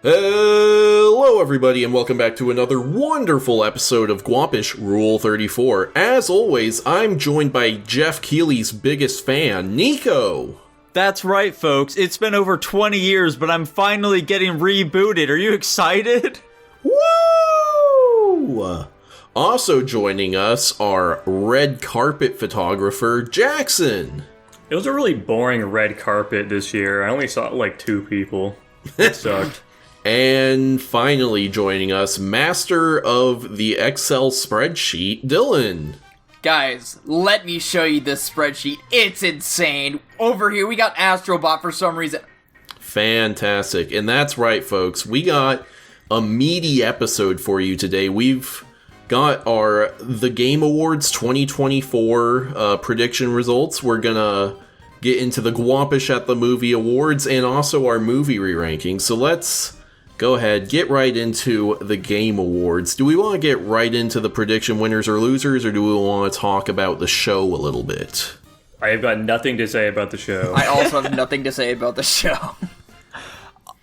Hello everybody and welcome back to another wonderful episode of Guapish Rule 34. As always, I'm joined by Geoff Keighley's biggest fan, Nico. That's right, folks. It's been over 20 years, but I'm finally getting rebooted. Are you excited? Woo! Also joining us are red carpet photographer, Jackson. It was a really boring red carpet this year. I only saw like 2 people. It sucked. And finally joining us, master of the Excel spreadsheet, Dylan. Guys, let me show you this spreadsheet. It's insane. Over here, we got Astrobot for some reason. Fantastic. And that's right, folks. We got a meaty episode for you today. We've got our The Game Awards 2024 prediction results. We're gonna get into the Guapish at the Movie Awards and also our movie re-ranking. So let's go ahead, get right into the Game Awards. Do we want to get right into the prediction winners or losers, or do we want to talk about the show a little bit? I have got nothing to say about the show. I also have nothing to say about the show.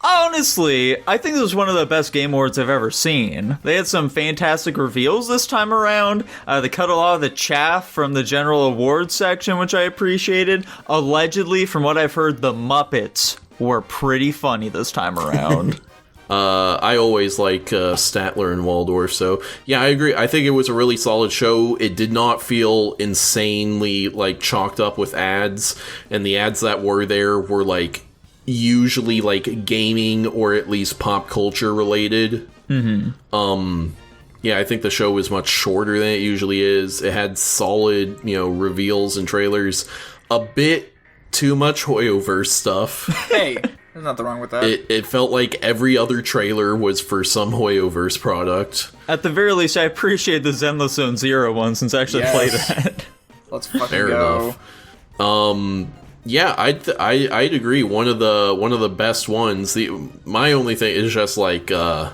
Honestly, I think this was one of the best Game Awards I've ever seen. They had some fantastic reveals this time around. They cut a lot of the chaff from the general awards section, which I appreciated. Allegedly, from what I've heard, the Muppets were pretty funny this time around. I always like Statler and Waldorf, so yeah, I agree. I think it was a really solid show. It did not feel insanely like chalked up with ads, and the ads that were there were like usually like gaming or at least pop culture related. Mm-hmm. Yeah, I think the show was much shorter than it usually is. It had solid, reveals and trailers. A bit too much Hoyoverse stuff. Hey, there's nothing wrong with that. It felt like every other trailer was for some Hoyoverse product. At the very least, I appreciate the Zenless Zone Zero one, since I actually played that. Let's fucking Fair go. enough. Yeah, I'd agree. One of the best ones. My only thing is just like, can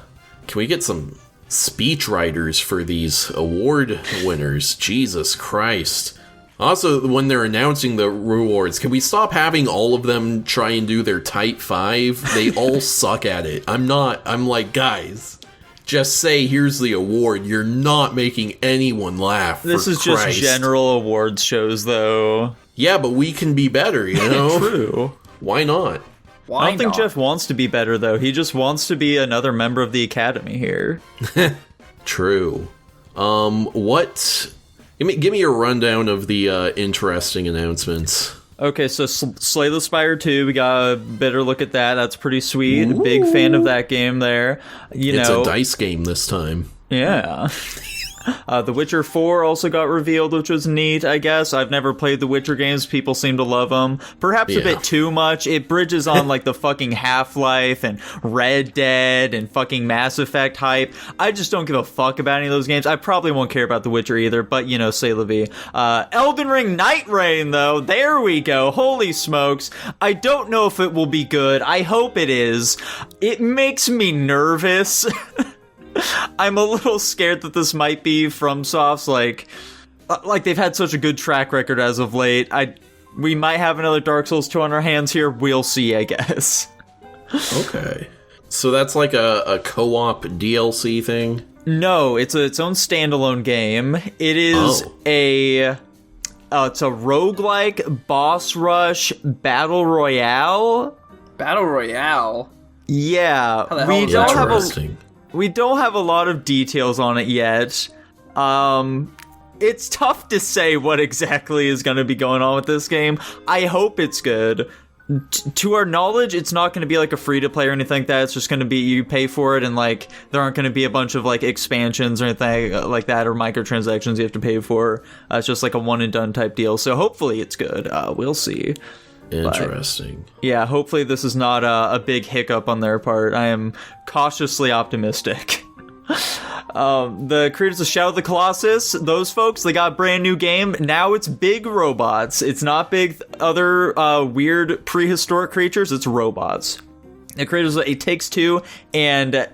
we get some speech writers for these award winners? Jesus Christ. Also, when they're announcing the rewards, can we stop having all of them try and do their tight 5? They all suck at it. I'm like, guys, just say, here's the award. You're not making anyone laugh. This is just general awards shows, though. Yeah, but we can be better, True. Why not? I don't think Geoff wants to be better, though. He just wants to be another member of the Academy here. True. Give me a rundown of the interesting announcements. Okay, so Slay the Spire 2, we got a better look at that. That's pretty sweet. Ooh. Big fan of that game there. It's a dice game this time. Yeah. The Witcher 4 also got revealed, which was neat, I guess. I've never played the Witcher games. People seem to love them. Perhaps a bit too much. It bridges on, like, the fucking Half-Life and Red Dead and fucking Mass Effect hype. I just don't give a fuck about any of those games. I probably won't care about The Witcher either, but, say la vie. Elden Ring Night Rain, though. There we go. Holy smokes. I don't know if it will be good. I hope it is. It makes me nervous. I'm a little scared that this might be FromSoft's, like they've had such a good track record as of late. We might have another Dark Souls 2 on our hands here. We'll see, I guess. Okay. So that's like a co-op DLC thing? No, it's its own standalone game. It is it's a roguelike boss rush battle royale. Battle royale? Yeah. How the hell is that? Interesting. We don't have a lot of details on it yet. It's tough to say what exactly is going to be going on with this game. I hope it's good. To our knowledge, it's not going to be like a free-to-play or anything like that. It's just going to be you pay for it, and like there aren't going to be a bunch of like expansions or anything like that, or microtransactions you have to pay for. It's just like a one-and-done type deal. So hopefully it's good. We'll see. Interesting. But, yeah, hopefully this is not a big hiccup on their part. I am cautiously optimistic. The creators of Shadow of the Colossus, those folks, they got a brand new game. Now it's big robots. It's not big other weird prehistoric creatures. It's robots. The creators of It Takes Two and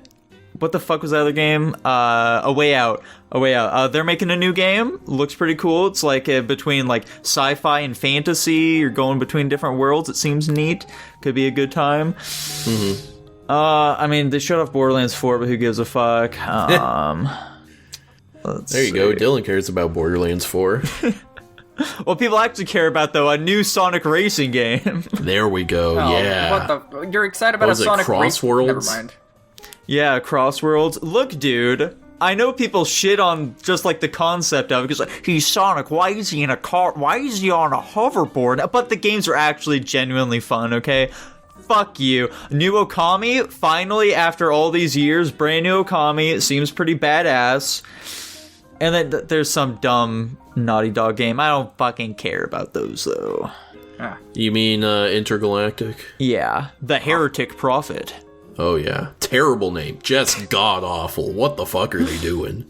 what the fuck was that other game? A Way Out. They're making a new game. Looks pretty cool. It's like between like sci-fi and fantasy. You're going between different worlds. It seems neat. Could be a good time. Mm-hmm. I mean, they showed off Borderlands 4, but who gives a fuck? There you go. Dylan cares about Borderlands 4. What people actually care about, though, a new Sonic racing game. There we go. Oh, Yeah. You're excited about a Sonic Crossworlds? Never mind. Yeah, Crossworlds. Look, dude, I know people shit on just like the concept of it because like, he's Sonic. Why is he in a car? Why is he on a hoverboard? But the games are actually genuinely fun. Okay. Fuck you. New Okami, finally, after all these years, brand new Okami. It seems pretty badass. And then there's some dumb Naughty Dog game. I don't fucking care about those, though. You mean Intergalactic? Yeah. The Heretic Prophet. Oh, yeah. Terrible name. Just god-awful. What the fuck are they doing?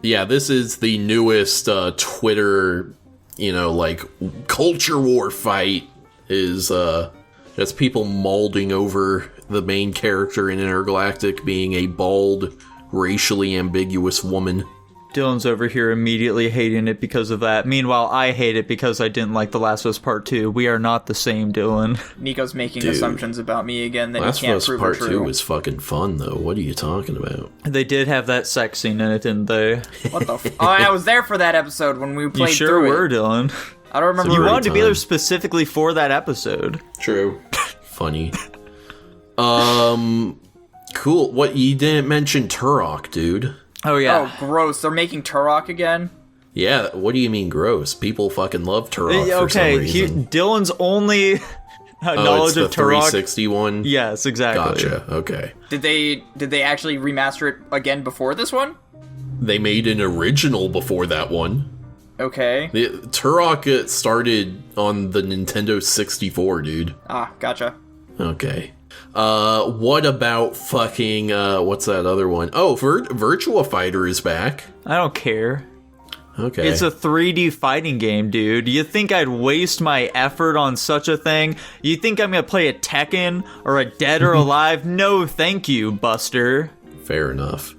Yeah, this is the newest Twitter, like, culture war fight is just people molding over the main character in Intergalactic being a bald, racially ambiguous woman. Dylan's over here immediately hating it because of that. Meanwhile, I hate it because I didn't like The Last of Us Part 2. We are not the same, Dylan. Nico's making assumptions about me again that Last he can't of Us prove Part are 2 true. was fucking fun, though. What are you talking about? They did have that sex scene in it, didn't they? What the Oh, I was there for that episode when we played You sure through were, it. Dylan. I don't remember. You great wanted to be there time. specifically for that episode. True. Funny. Cool. What, you didn't mention Turok, dude. Oh, yeah. Oh, gross. They're making Turok again? Yeah, what do you mean gross? People fucking love Turok for some reason. Dylan's only it's knowledge the of Turok. 360 one? Yes, exactly. Gotcha, okay. Did they actually remaster it again before this one? They made an original before that one. Okay. Turok started on the Nintendo 64, dude. Ah, gotcha. Okay. What about fucking, what's that other one? Oh, Virtua Fighter is back. I don't care. Okay. It's a 3D fighting game, dude. You think I'd waste my effort on such a thing? You think I'm gonna play a Tekken or a Dead or Alive? No, thank you, Buster. Fair enough.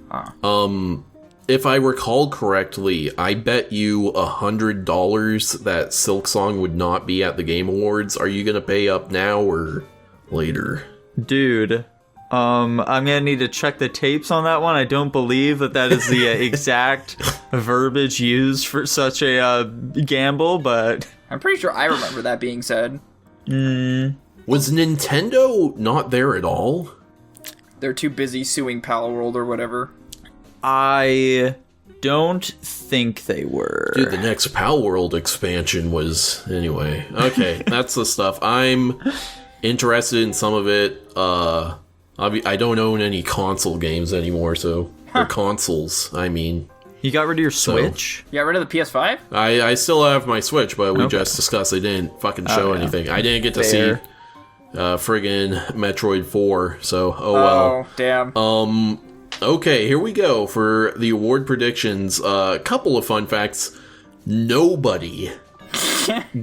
If I recall correctly, I bet you $100 that Silksong would not be at the Game Awards. Are you gonna pay up now or later? Dude, I'm gonna need to check the tapes on that one. I don't believe that is the exact verbiage used for such a gamble, but... I'm pretty sure I remember that being said. Was Nintendo not there at all? They're too busy suing Palworld or whatever. I don't think they were. Dude, the next Palworld expansion was... Anyway, okay, that's the stuff. I'm interested in some of it. I don't own any console games anymore, so... Or consoles, I mean. You got rid of your Switch? You got rid of the PS5? I still have my Switch, but we just discussed they didn't fucking show anything. I didn't get to see friggin' Metroid 4, so well. Oh, damn. Okay, here we go for the award predictions. A couple of fun facts. Nobody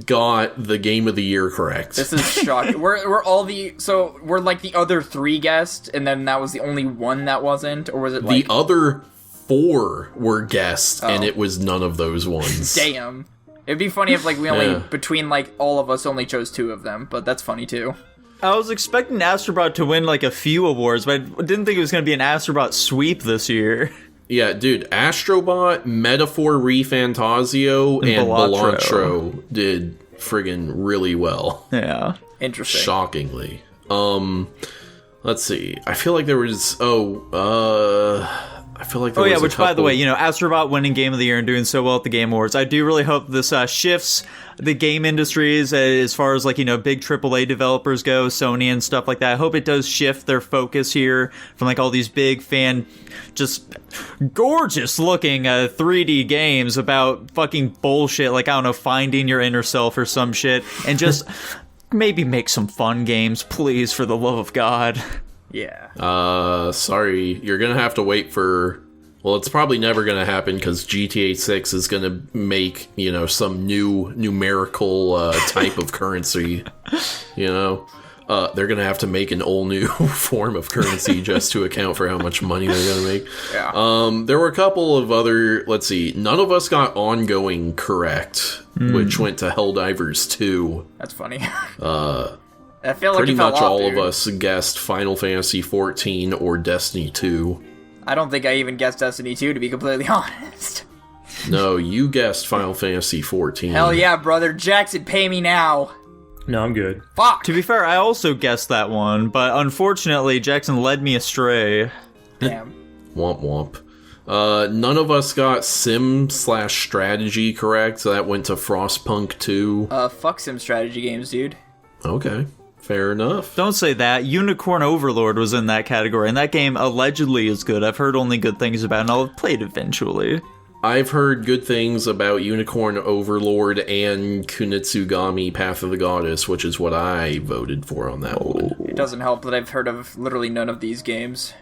got the Game of the Year correct. This is shocking. we're like the other three guessed, and then that was the only one that wasn't, or was it like The other 4 were guessed, and it was none of those ones. damn? It'd be funny if like we only between like all of us only chose 2 of them, but that's funny too. I was expecting Astrobot to win like a few awards, but I didn't think it was going to be an Astrobot sweep this year. Yeah, dude, Astrobot, Metaphor ReFantasio, and Balatro did friggin' really well. Yeah. Interesting. Shockingly. Let's see. I feel like there was... I feel like there was which, by the way, Astrobot winning Game of the Year and doing so well at the Game Awards. I do really hope this shifts the game industries as far as, like, big AAA developers go, Sony and stuff like that. I hope it does shift their focus here from, like, all these big fan, just gorgeous-looking 3D games about fucking bullshit, like, I don't know, finding your inner self or some shit, and just maybe make some fun games, please, for the love of God. Yeah. Sorry, you're gonna have to wait for... Well, it's probably never gonna happen because GTA 6 is gonna make, some new numerical type of currency, They're gonna have to make an all new form of currency just to account for how much money they're gonna make. Yeah. There were a couple of other... Let's see. None of us got Ongoing correct, which went to Helldivers 2. That's funny. I feel like pretty you fell much off, all dude. of us guessed Final Fantasy XIV or Destiny 2. I don't think I even guessed Destiny 2, to be completely honest. No, you guessed Final Fantasy XIV. Hell yeah, brother. Jackson, pay me now. No, I'm good. Fuck. To be fair, I also guessed that one, but unfortunately, Jackson led me astray. Damn. Womp womp. None of us got sim/strategy correct, so that went to Frostpunk 2. Fuck sim strategy games, dude. Okay, fair enough. Don't say that. Unicorn Overlord was in that category, and that game allegedly is good. I've heard only good things about it, and I'll have played eventually. I've heard good things about Unicorn Overlord and Kunitsugami Path of the Goddess, which is what I voted for on that one. It doesn't help that I've heard of literally none of these games.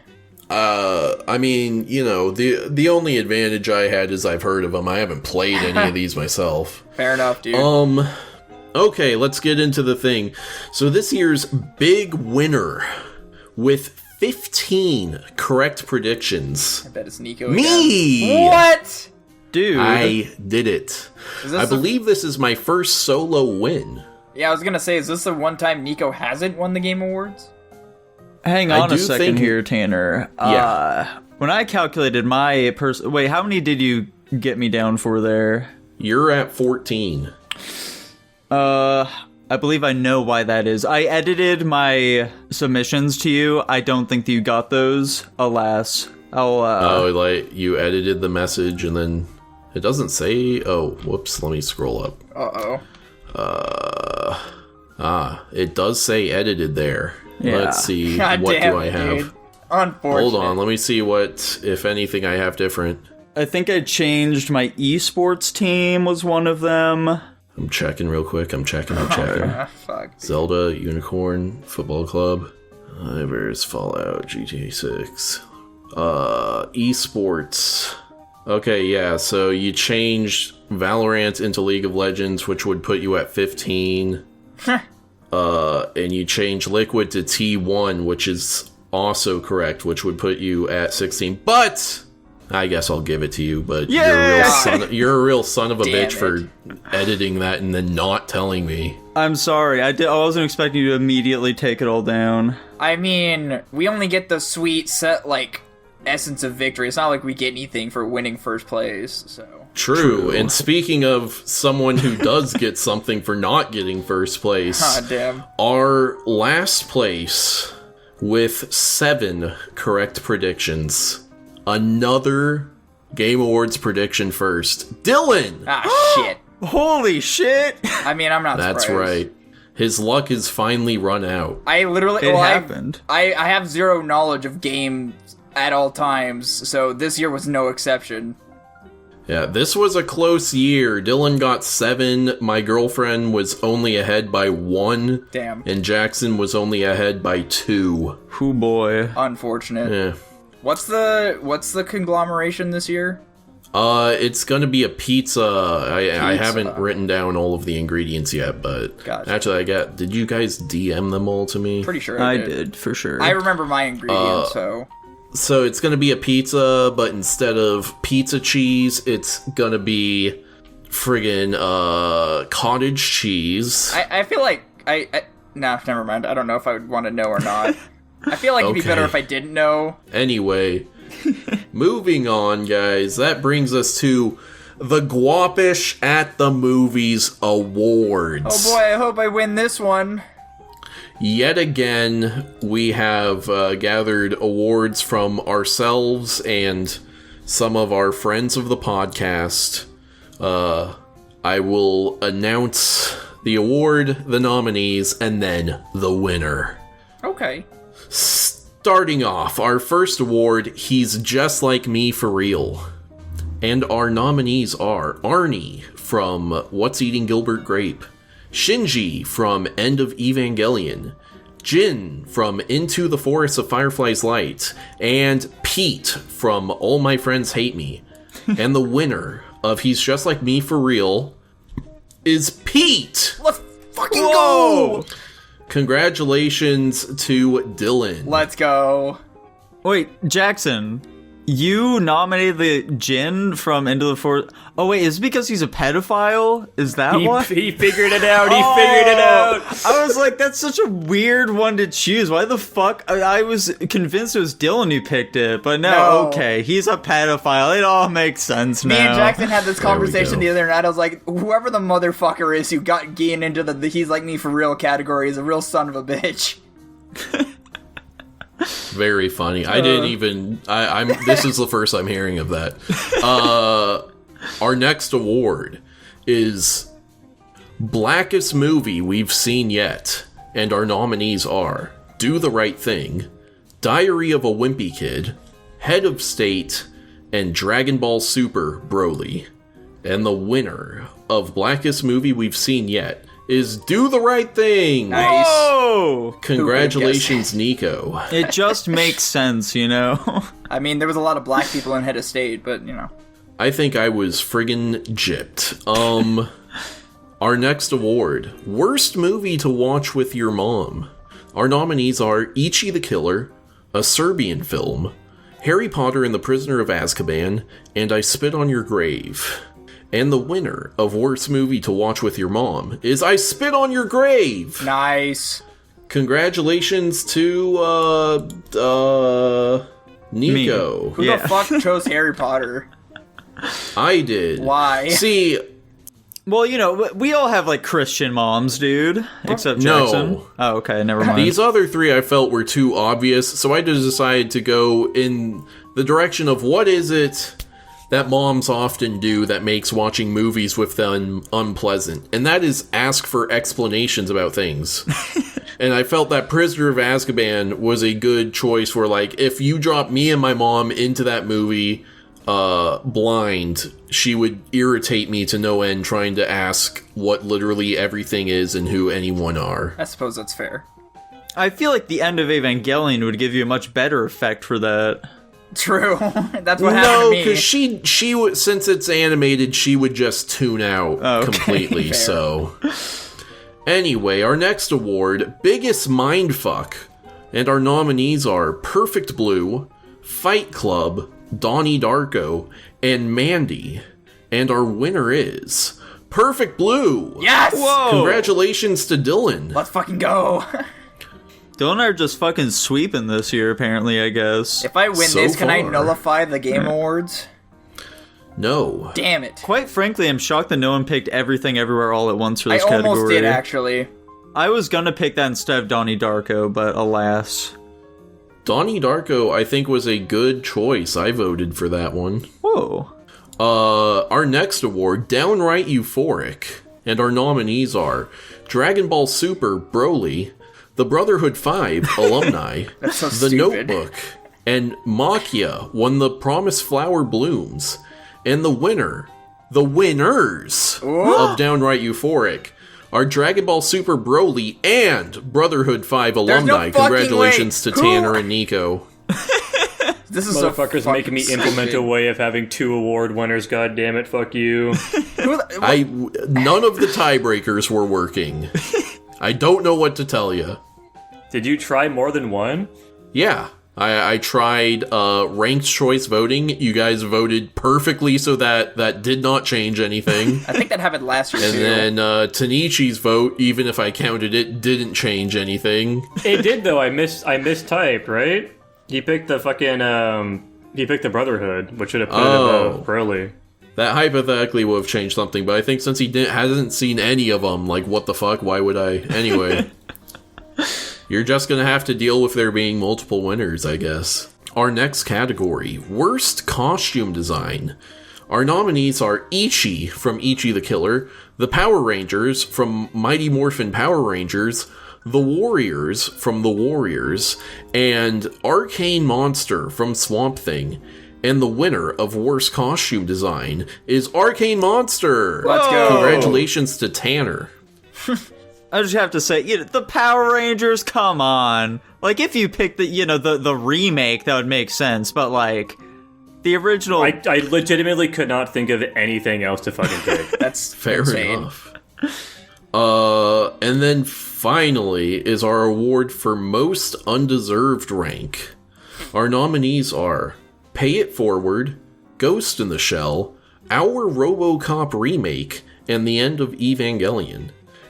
I mean, you know, the only advantage I had is I've heard of them. I haven't played any of these myself. Fair enough, dude. Okay, let's get into the thing. So this year's big winner with 15 correct predictions. I bet it's Nico again. Me! What? Dude. I did it. I believe this is my first solo win. Yeah, I was gonna say, is this the one time Nico hasn't won the Game Awards? Hang I on a do second think- here, Tanner. Yeah. When I calculated my wait, how many did you get me down for there? You're at 14. I believe I know why that is. I edited my submissions to you. I don't think that you got those. Alas. Oh, like, you edited the message and then... It doesn't say... Oh, whoops, let me scroll up. It does say edited there. Yeah. Let's see, God what damn, do I have? dude. Unfortunate. Hold on, let me see what, if anything, I have different. I think I changed my esports team was one of them. I'm checking real quick, I'm checking. Ah, fuck. Zelda, Unicorn, Football Club, Ivers, Fallout, GTA 6, esports. Okay, yeah, so you changed Valorant into League of Legends, which would put you at 15. And you changed Liquid to T1, which is also correct, which would put you at 16. But I guess I'll give it to you, but you're a real son of a Damn bitch it. for editing that and then not telling me. I'm sorry. I wasn't expecting you to immediately take it all down. I mean, we only get the sweet set, like, essence of victory. It's not like we get anything for winning first place, so... True. And speaking of someone who does get something for not getting first place, God damn. our last place with 7 correct predictions. Another Game Awards prediction first. Dylan! Ah, shit. Holy shit! I mean, I'm not That's surprised. right. His luck has finally run out. I literally... It happened. I have zero knowledge of games at all times, so this year was no exception. Yeah, this was a close year. Dylan got 7. My girlfriend was only ahead by 1. Damn. And Jackson was only ahead by 2. Hoo boy. Unfortunate. Yeah. What's the conglomeration this year? It's gonna be a pizza. I Pizza. haven't written down all of the ingredients yet, but Gotcha. actually did you guys DM them all to me? Pretty sure I I did. did, for sure. I remember my ingredients, so... So it's gonna be a pizza, but instead of pizza cheese, it's gonna be friggin' cottage cheese. I feel like nah, never mind. I don't know if I would want to know or not. I feel like it'd be Okay. better if I didn't know. Anyway, moving on, guys. That brings us to the Guapish at the Movies Awards. Oh boy, I hope I win this one. Yet again, we have gathered awards from ourselves and some of our friends of the podcast. I will announce the award, the nominees, and then the winner. Okay. Starting off, our first award, He's Just Like Me for Real. And our nominees are Arnie from What's Eating Gilbert Grape, Shinji from End of Evangelion, Jin from Into the Forest of Firefly's Light, and Pete from All My Friends Hate Me. And the winner of He's Just Like Me for Real is Pete! Let's fucking Whoa! go! Congratulations to Dylan. Let's go. Wait, Jackson. You nominated the Jin from Into the Forest. Oh wait, is it because he's a pedophile? Is that why? He figured it out. He figured it out. I was like, that's such a weird one to choose. Why the fuck? I was convinced it was Dylan who picked it, but no. Okay, he's a pedophile. It all makes sense now. Me and Jackson had this conversation go. the other night. I was like, whoever the motherfucker is who got Gian into the he's like me for real category is a real son of a bitch. Very funny. I didn't even. I'm. This is the first I'm hearing of that. Our next award is Blackest Movie We've Seen Yet, and our nominees are Do the Right Thing, Diary of a Wimpy Kid, Head of State, and Dragon Ball Super Broly. And the winner of Blackest Movie We've Seen Yet is Do the Right Thing. Nice. Whoa! Congratulations, Nico. It just makes sense, you know? I mean, there was a lot of black people in Head of State, but, you know. I think I was friggin' gypped. Our next award, Worst Movie to Watch with Your Mom. Our nominees are Ichi the Killer, a Serbian film, Harry Potter and the Prisoner of Azkaban, and I Spit on Your Grave. And the winner of Worst Movie to Watch with Your Mom is I Spit on Your Grave! Nice. Congratulations to, Nico. Who the fuck chose Harry Potter? I did. Why? See... Well, you know, we all have, like, Christian moms, dude. Except Jackson. No. Oh, okay, never mind. These other three I felt were too obvious, so I just decided to go in the direction of what is it that moms often do that makes watching movies with them unpleasant. And that is ask for explanations about things. And I felt that Prisoner of Azkaban was a good choice for, like, if you drop me and my mom into that movie blind, she would irritate me to no end trying to ask what literally everything is and who anyone are. I suppose that's fair. I feel like the end of Evangelion would give you a much better effect for that. True. That's what happened to No, me. because she would, since it's animated, she would just tune out completely. Fair. So, anyway, our next award, Biggest Mindfuck, and our nominees are Perfect Blue, Fight Club, Donnie Darko, and Mandy. And our winner is Perfect Blue. Yes! Whoa! Congratulations to Dylan. Let's fucking go. Dylan and I are just fucking sweeping this year, apparently, I guess. If I win So this, can I far. nullify the Game Awards? No. Damn it. Quite frankly, I'm shocked that no one picked Everything Everywhere All at Once for I this category. almost did, actually. I was gonna pick that instead of Donnie Darko, but alas. Donnie Darko, I think, was a good choice. I voted for that one. Whoa. Our next award, Downright Euphoric, and our nominees are Dragon Ball Super Broly, The Brotherhood 5 Alumni, That's so The stupid. Notebook, and Makia When the Promised Flower Blooms. And the winners of Downright Euphoric are Dragon Ball Super Broly and Brotherhood 5 Alumni. fucking Congratulations way. to Tanner and Nico. This is so Motherfuckers fucking making me implement a stupid. way of having 2 award winners. God damn it, fuck you. None of the tiebreakers were working. I don't know what to tell you. Did you try more than one? Yeah, I tried ranked choice voting. You guys voted perfectly, so that did not change anything. I think that happened last year, And too. then Tanichi's vote, even if I counted it, didn't change anything. It did though. I mistyped, right? He picked the fucking he picked the Brotherhood, which should have put it above Broly. That hypothetically would have changed something, but I think since he hasn't seen any of them, like, what the fuck? Why would I? Anyway. You're just gonna have to deal with there being multiple winners, I guess. Our next category, Worst Costume Design. Our nominees are Ichi from Ichi the Killer, the Power Rangers from Mighty Morphin Power Rangers, the Warriors from The Warriors, and Arcane Monster from Swamp Thing. And the winner of Worst Costume Design is Arcane Monster! Let's go. Congratulations to Tanner. I just have to say, the Power Rangers, come on. Like, if you picked the remake, that would make sense, but, like, the original... I legitimately could not think of anything else to fucking pick. That's Fair insane. enough. And then finally is our award for Most Undeserved Rank. Our nominees are Pay It Forward, Ghost in the Shell, our RoboCop remake, and the end of Evangelion.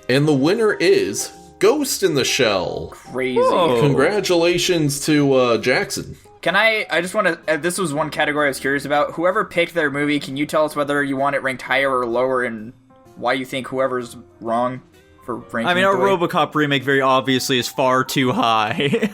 And the winner is Ghost in the Shell. Crazy. Whoa. Congratulations to Jackson. Can I just want to, this was one category I was curious about. Whoever picked their movie, can you tell us whether you want it ranked higher or lower and why you think whoever's wrong for ranking? I mean, our the way? RoboCop remake very obviously is far too high.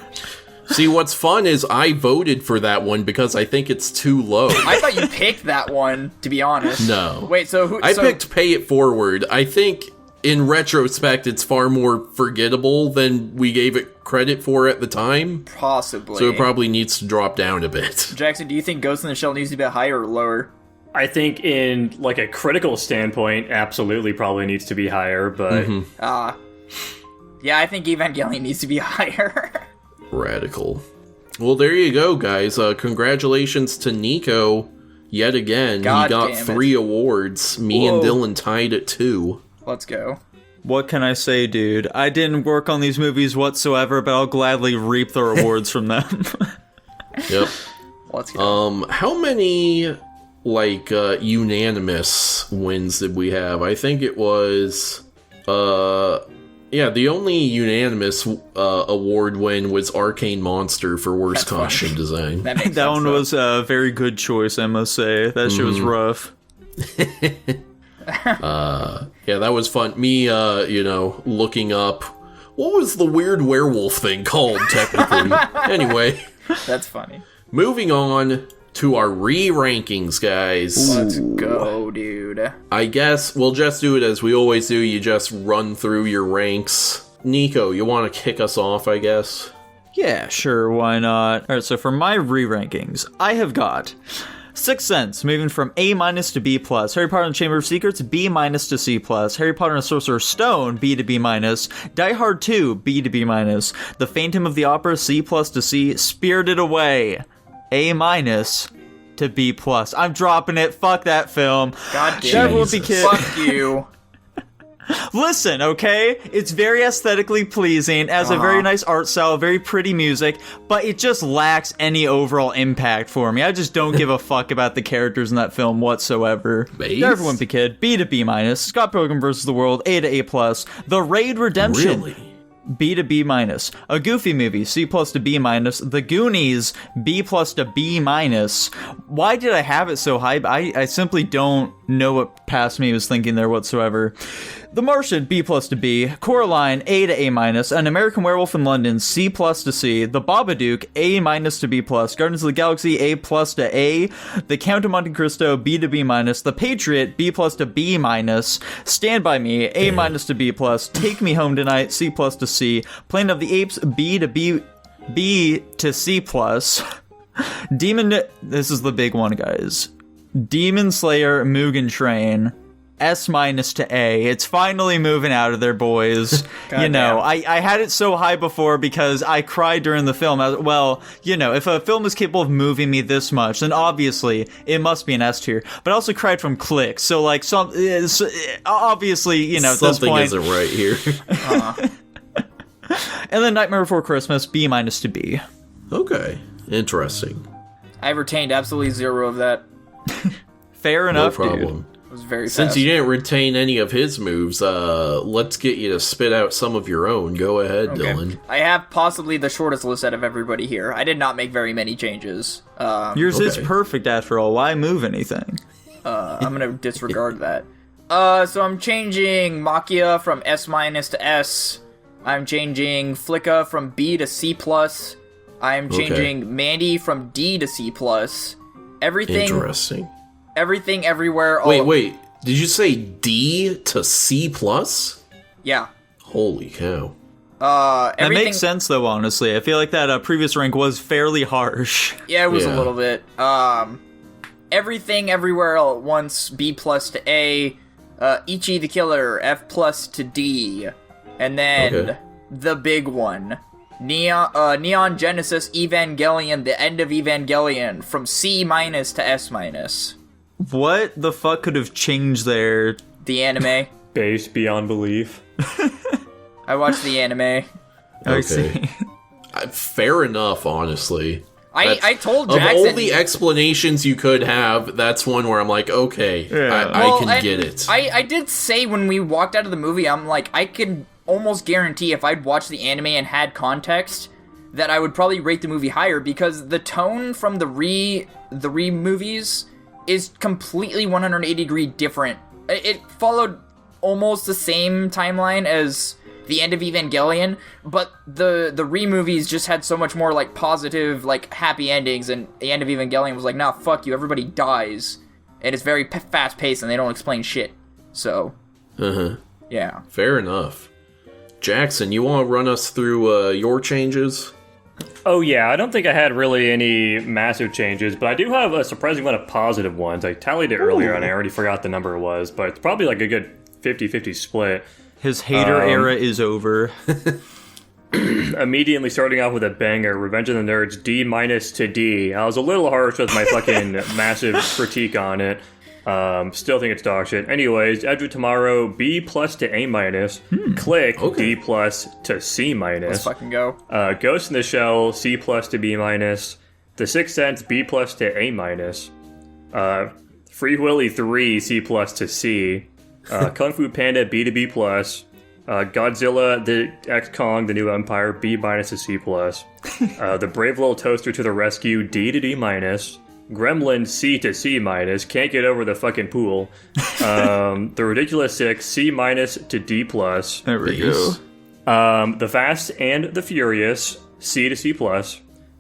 See, what's fun is I voted for that one because I think it's too low. I thought you picked that one, to be honest. No. Wait, so who? I picked Pay It Forward. I think, in retrospect, it's far more forgettable than we gave it credit for at the time. Possibly. So it probably needs to drop down a bit. Jackson, do you think Ghost in the Shell needs to be higher or lower? I think in like a critical standpoint, absolutely probably needs to be higher, but Yeah, I think Evangelion needs to be higher. Radical. Well, there you go, guys. Congratulations to Nico yet again. God he got damn it. 3 awards. Me and Whoa. Dylan tied at 2. Let's go. What can I say, dude? I didn't work on these movies whatsoever, but I'll gladly reap the rewards from them. Yep. Let's go. How many, unanimous wins did we have? I think it was, the only unanimous award win was Arcane Monster for worst That's funny. costume design. That makes That sense, one though. was a very good choice, I must say. That shit was rough. Yeah, that was fun. Me, looking up, what was the weird werewolf thing called, technically? Anyway, That's funny. moving on to our re-rankings, guys. Let's go, dude. I guess we'll just do it as we always do. You just run through your ranks. Nico, you want to kick us off, I guess? Yeah, sure, why not? Alright, so for my re-rankings, I have got Sixth Sense, moving from A- to B+, Harry Potter and the Chamber of Secrets, B- to C+, Harry Potter and the Sorcerer's Stone, B to B-, Die Hard 2, B to B-, The Phantom of the Opera, C+ to C, Spirited Away, A- to B+. I'm dropping it, fuck that film. God damn Everyone Jesus. be kid. Fuck you. Listen, okay? It's very aesthetically pleasing, has a very nice art style, very pretty music, but it just lacks any overall impact for me. I just don't give a fuck about the characters in that film whatsoever. Base? Everyone be kid. B to B-, Scott Pilgrim vs. the World, A to A+, The Raid Redemption, Really? B to B-, A Goofy Movie, C+ to B-, The Goonies, B+ to B-. Why did I have it so high? I simply don't know what past me was thinking there whatsoever. The Martian, B+ to B, Coraline, A to A-, An American Werewolf in London, C+ to C, The Babadook, A- to B+, Guardians of the Galaxy, A+ to A, The Count of Monte Cristo, B to B-, The Patriot, B+ to B-, Stand By Me, A- to B+, Take Me Home Tonight, C+ to C, Planet of the Apes, B to C+, this is the big one, guys, Demon Slayer Mugen Train, S- to A. It's finally moving out of there, boys. You know, I had it so high before because I cried during the film. If a film is capable of moving me this much, then obviously it must be an S tier. But I also cried from clicks, so obviously, at this Something point. isn't right here. And then Nightmare Before Christmas, B- to B. Okay, interesting. I retained absolutely 0 of that. Fair No enough, problem. dude. It was very Since fast. you didn't retain any of his moves, let's get you to spit out some of your own. Go ahead, Okay. Dylan. I have possibly the shortest list out of everybody here. I did not make very many changes. Yours is Okay. perfect after all. Why move anything? I'm gonna disregard that. So I'm changing Makia from S- to S. I'm changing Flicka from B to C+. I'm changing Mandy from D to C+. Interesting. Everything, everywhere. Wait. Did you say D to C+? Yeah. Holy cow. That Everything. makes sense, though, honestly. I feel like that previous rank was fairly harsh. Yeah, it was a Yeah. little bit. Everything, everywhere, all at once. B+ to A. Ichi the Killer. F+ to D. And then Okay. the big one. Neon Genesis Evangelion, the end of Evangelion, from C- to S-. What the fuck could have changed there? The anime. Base beyond belief. I watched the anime. I Okay. see. Fair enough, honestly. I told of Jackson... all the explanations you could have, that's one where I'm like, okay, I can get it. I did say when we walked out of the movie, I'm like, I could almost guarantee if I'd watched the anime and had context, that I would probably rate the movie higher, because the tone from the movies is completely 180-degree different. It followed almost the same timeline as the end of Evangelion, but the re-movies just had so much more, like, positive, like, happy endings, and the end of Evangelion was like, nah, fuck you, everybody dies. And it's very fast-paced, and they don't explain shit. So, yeah. Fair enough. Jackson, you want to run us through your changes? Oh yeah, I don't think I had really any massive changes, but I do have a surprising amount of positive ones. I tallied it earlier, and I already forgot the number it was, but it's probably like a good 50-50 split. His hater era is over. Immediately starting off with a banger, Revenge of the Nerds, D- to D. I was a little harsh with my fucking massive critique on it. Still think it's dog shit. Anyways, Edge of Tomorrow, B+ to A-. Click, okay. D+ to C-. Let's fucking go. Ghost in the Shell, C+ to B-. The Sixth Sense, B+ to A-. Free Willy 3, C+ to C. Kung Fu Panda, B to B+. Godzilla, the X Kong, the New Empire, B- to C+. The Brave Little Toaster to the Rescue, D to D-. Gremlin, C to C-. Can't get over the fucking pool. The Ridiculous Six, C- to D+. There we go. The Fast and the Furious, C to C+.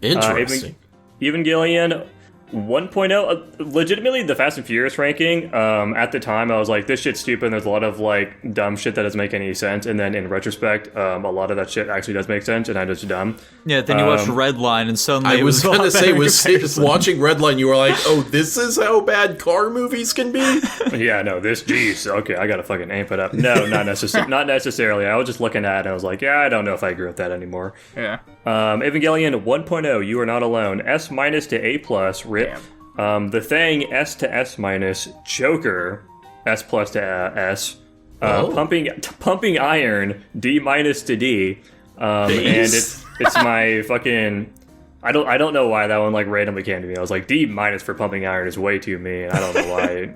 Interesting. Evangelion 1.0, legitimately the Fast and Furious ranking, at the time I was like, this shit's stupid, and there's a lot of like dumb shit that doesn't make any sense, and then in retrospect, a lot of that shit actually does make sense, and I'm just dumb. Yeah, then you watched Redline, and suddenly I was gonna say, was watching Redline, you were like, oh, this is how bad car movies can be? Yeah, no, geez, okay, I gotta fucking amp it up. No, not necessarily. I was just looking at it, and I was like, yeah, I don't know if I agree with that anymore. Yeah. Evangelion 1.0, You Are Not Alone, S- to A+, RIP. The Thing, S to S-. Joker, S+ to S. Pumping Iron, D- to D. And it's my fucking... I don't know why that one like randomly came to me. I was like, D- for Pumping Iron is way too mean. I don't know why.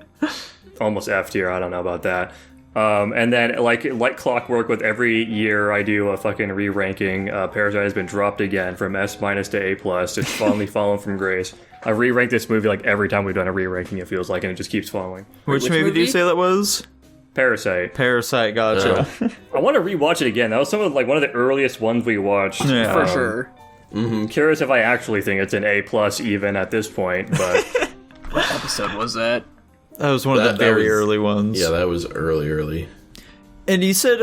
Almost F tier, I don't know about that. And then, like clockwork, with every year I do a fucking re-ranking. Parasite has been dropped again from S- to A+. It's finally fallen from grace. I re-rank this movie like every time we've done a re-ranking, it feels like, and it just keeps falling. Which movie do you say that was? Parasite, gotcha. I want to rewatch it again. That was one of the earliest ones we watched. Yeah. For sure. Curious if I actually think it's an A+ even at this point, but... What episode was that? That was one of the very early ones. Yeah, that was early. And you said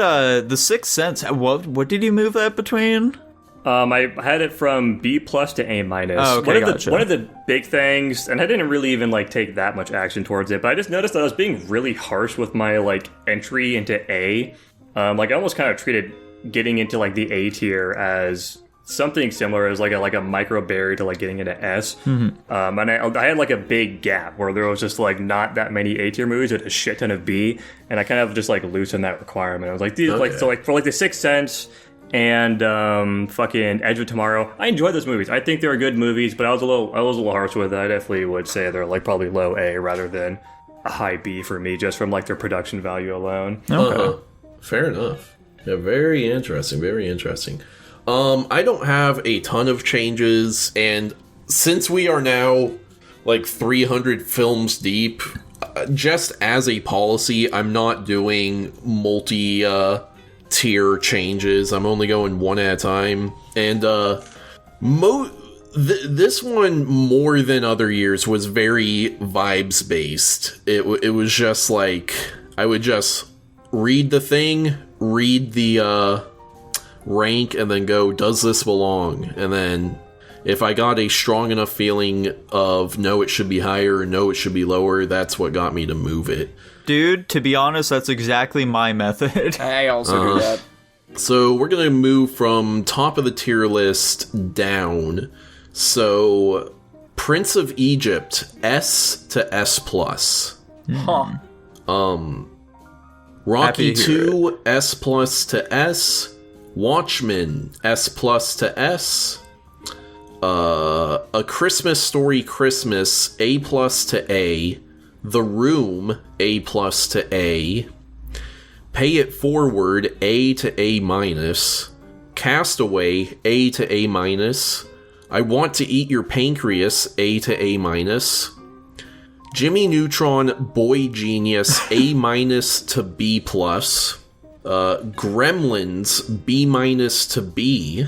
The Sixth Sense. What did you move that between? I had it from B+ to A-. Oh, okay, gotcha. One of the big things, and I didn't really even like take that much action towards it, but I just noticed that I was being really harsh with my like entry into A. Like I almost kind of treated getting into like the A tier as something similar as like a micro barrier to like getting into S. And I had like a big gap where there was just like not that many A tier movies with a shit ton of B, and I kind of just like loosened that requirement. I was like, for like The Sixth Sense and fucking Edge of Tomorrow, I enjoy those movies. I think they're good movies, but I was a little harsh with it. I definitely would say they're like probably low A rather than a high B for me, just from like their production value alone. Okay. Fair enough. Yeah, very interesting. I don't have a ton of changes, and since we are now like 300 films deep, just as a policy, I'm not doing multi-tier changes. I'm only going one at a time, and this one, more than other years, was very vibes based. It was just like I would just read the thing, read the rank, and then go, does this belong? And then if I got a strong enough feeling of no, it should be higher, no, it should be lower, that's what got me to move it. Dude, to be honest, that's exactly my method. I also do that. So we're gonna move from top of the tier list down. So Prince of Egypt, S to S+. Huh. Rocky 2, S+ to S. Watchmen, S+ to S. A Christmas Story Christmas, A+ to A. The Room, A+ to A. Pay It Forward, A to A-. Castaway, A to A-. I Want to Eat Your Pancreas, A to A-. Jimmy Neutron, Boy Genius, A- to B+. Gremlins, B- to B.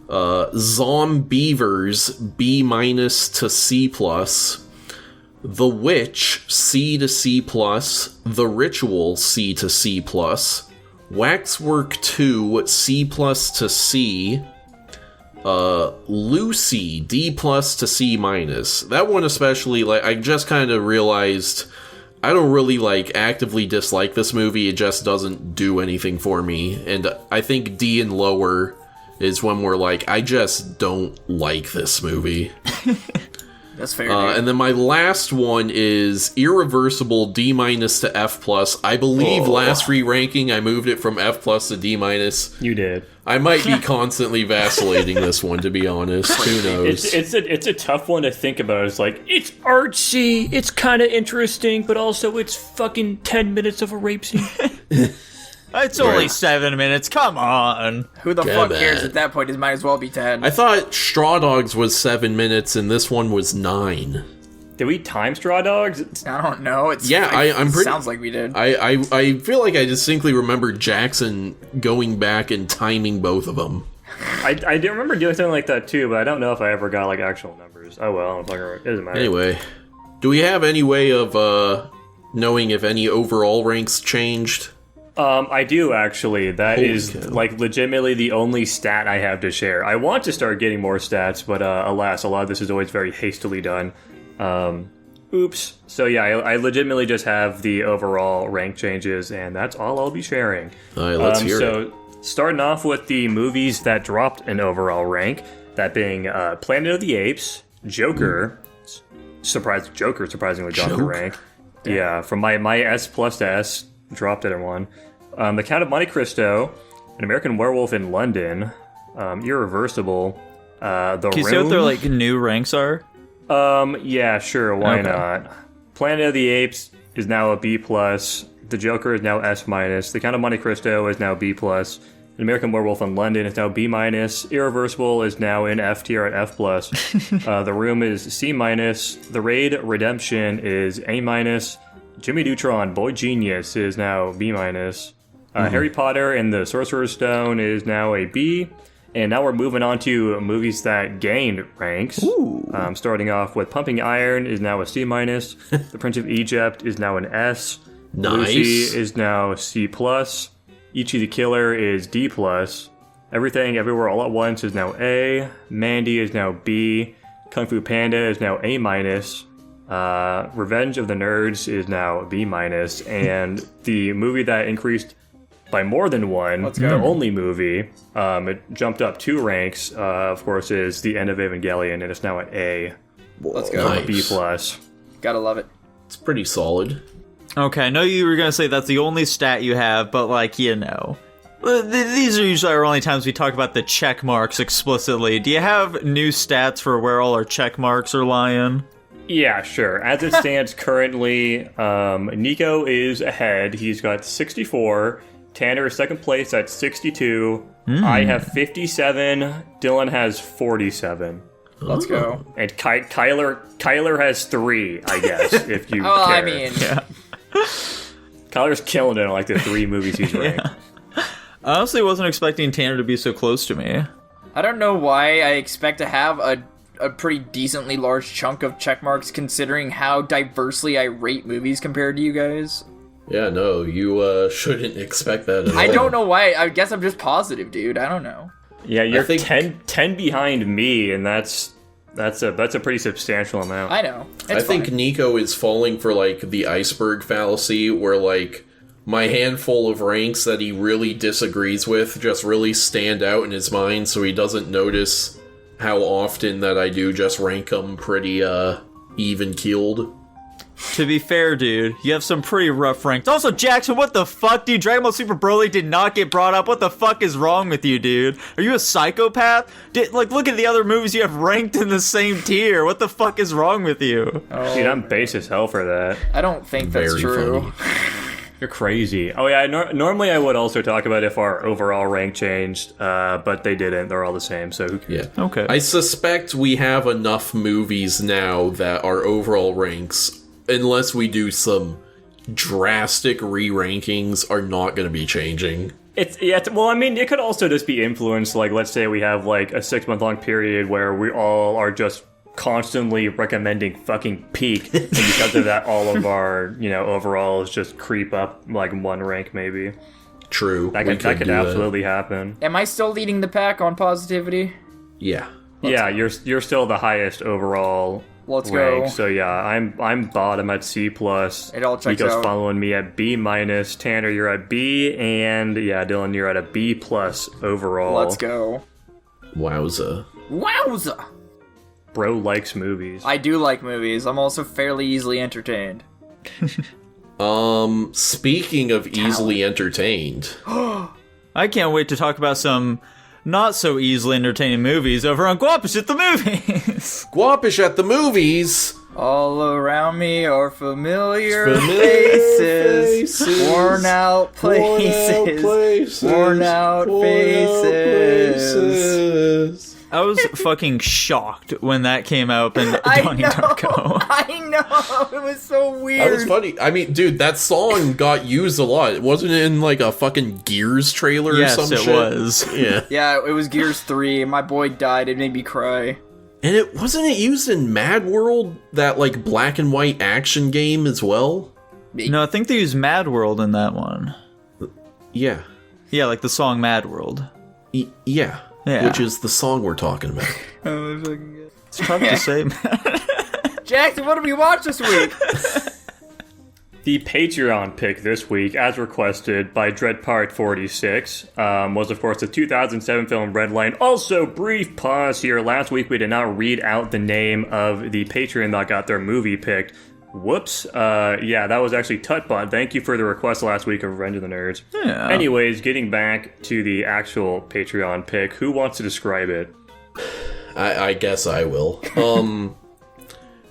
Zombievers, B- to C+. The Witch, C to C+. The Ritual, C to C+. Waxwork 2, C+ to C. Lucy, D+ to C-. That one especially, like, I just kind of realized I don't really, like, actively dislike this movie. It just doesn't do anything for me. And I think D and lower is when we're like, I just don't like this movie. That's fair. And then my last one is Irreversible, D- to F+. I believe last re-ranking I moved it from F+ to D-. You did. I might be constantly vacillating this one, to be honest. Who knows? It's a tough one to think about. It's like, it's artsy, it's kind of interesting, but also it's fucking 10 minutes of a rape scene. It's only 7 minutes. Come on. Who the fuck cares at that point? It might as well be 10. I thought Straw Dogs was 7 minutes, and this one was 9. Did we time Straw Dogs? I don't know. I'm pretty. Sounds like we did. I feel like I distinctly remember Jackson going back and timing both of them. I do remember doing something like that too, but I don't know if I ever got like actual numbers. Oh well, it doesn't matter. Anyway, do we have any way of knowing if any overall ranks changed? I do actually. That Holy is cow. like legitimately the only stat I have to share. I want to start getting more stats, but alas, a lot of this is always very hastily done. Oops. So yeah, I legitimately just have the overall rank changes, and that's all I'll be sharing. All right, let's hear it. So starting off with the movies that dropped an overall rank, that being Planet of the Apes, Joker, surprisingly dropped a rank. Yeah, from my S+ to S, dropped it in one. The Count of Monte Cristo, An American Werewolf in London, Irreversible, The Can you Room. say what their like new ranks are? Yeah, sure, why Okay. not? Planet of the Apes is now a B+, The Joker is now S-, The Count of Monte Cristo is now B+, An American Werewolf in London is now B-, Irreversible is now in F tier at F+, The Room is C-, The Raid Redemption is A-, Jimmy Neutron, Boy Genius is now B-. Harry Potter and the Sorcerer's Stone is now a B. And now we're moving on to movies that gained ranks. Starting off with Pumping Iron is now a C-. The Prince of Egypt is now an S. Nice. Lucy is now C+. Ichi the Killer is D+. Everything Everywhere All at Once is now A. Mandy is now B. Kung Fu Panda is now A-. Revenge of the Nerds is now B-. And the movie that increased by more than one, the only movie, it jumped up 2 ranks, of course, is The End of Evangelion, and it's now at A. Let's go. Nice. B+. Gotta love it. It's pretty solid. Okay, I know you were gonna say that's the only stat you have, but like, you know. These are usually our only times we talk about the check marks explicitly. Do you have new stats for where all our check marks are lying? Yeah, sure. As it stands currently, Nico is ahead. He's got 64. Tanner is second place at 62. I have 57. Dylan has 47. Let's go. And Kyler has 3, I guess, if you Well, care. I mean, Kyler's killing it on like the 3 movies he's ranked. I honestly wasn't expecting Tanner to be so close to me. I don't know why I expect to have a pretty decently large chunk of check marks considering how diversely I rate movies compared to you guys. Yeah, no, you shouldn't expect that at all. I don't know why. I guess I'm just positive, dude. I don't know. Yeah, you're I think- 10 behind me, and that's a pretty substantial amount. I know. I think Nico is falling for, like, the iceberg fallacy, where, like, my handful of ranks that he really disagrees with just really stand out in his mind, so he doesn't notice how often that I do just rank them pretty, even-keeled. To be fair, dude, you have some pretty rough ranks. Also, Jackson, what the fuck, dude? Dragon Ball Super Broly did not get brought up. What the fuck is wrong with you, dude? Are you a psychopath? Look at the other movies you have ranked in the same tier. What the fuck is wrong with you? Oh. Dude, I'm base as hell for that. I don't think that's Very true. You're crazy. Oh yeah, normally I would also talk about if our overall rank changed, but they didn't. They're all the same, so who cares? Yeah. Okay. I suspect we have enough movies now that our overall ranks, unless we do some drastic re-rankings, are not going to be changing. Well, I mean, it could also just be influenced, like, let's say we have, like, a 6-month-long period where we all are just constantly recommending fucking Peak, and because of that, all of our, overalls just creep up, like, one rank, maybe. True. That could absolutely happen. Am I still leading the pack on positivity? Yeah. Yeah, you're still the highest overall Let's rank. go. So yeah, I'm bottom at C+. It all checks Nico's out. following me at B-. Tanner, you're at B, and yeah, Dylan, you're at a B+ overall. Let's go. Wowza. Wowza! Bro likes movies. I do like movies. I'm also fairly easily entertained. Speaking of easily entertained, I can't wait to talk about some not so easily entertaining movies over on Guapish at the Movies. Guapish at the Movies. All around me are familiar Familiar faces, faces, worn out places, worn out faces. I was fucking shocked when that came out in Donnie Darko. I know, it was so weird. That was funny. I mean, dude, that song got used a lot. Wasn't it in like a fucking Gears trailer or some shit? Yes, it was. Yeah. Yeah, it was Gears 3. My boy died. It made me cry. And it wasn't it used in Mad World, that like black and white action game as well? No, I think they used Mad World in that one. Yeah. Yeah, like the song Mad World. Yeah. Yeah. Which is the song we're talking about. It's tough to say. Jackson, what did we watch this week? The Patreon pick this week, as requested by DreadPart46, was of course the 2007 film Redline. Also, brief pause here. Last week we did not read out the name of the Patreon that got their movie picked. Whoops. Yeah, that was actually Tutbot. Thank you for the request last week of Revenge of the Nerds. Yeah. Anyways, getting back to the actual Patreon pick, who wants to describe it? I guess I will.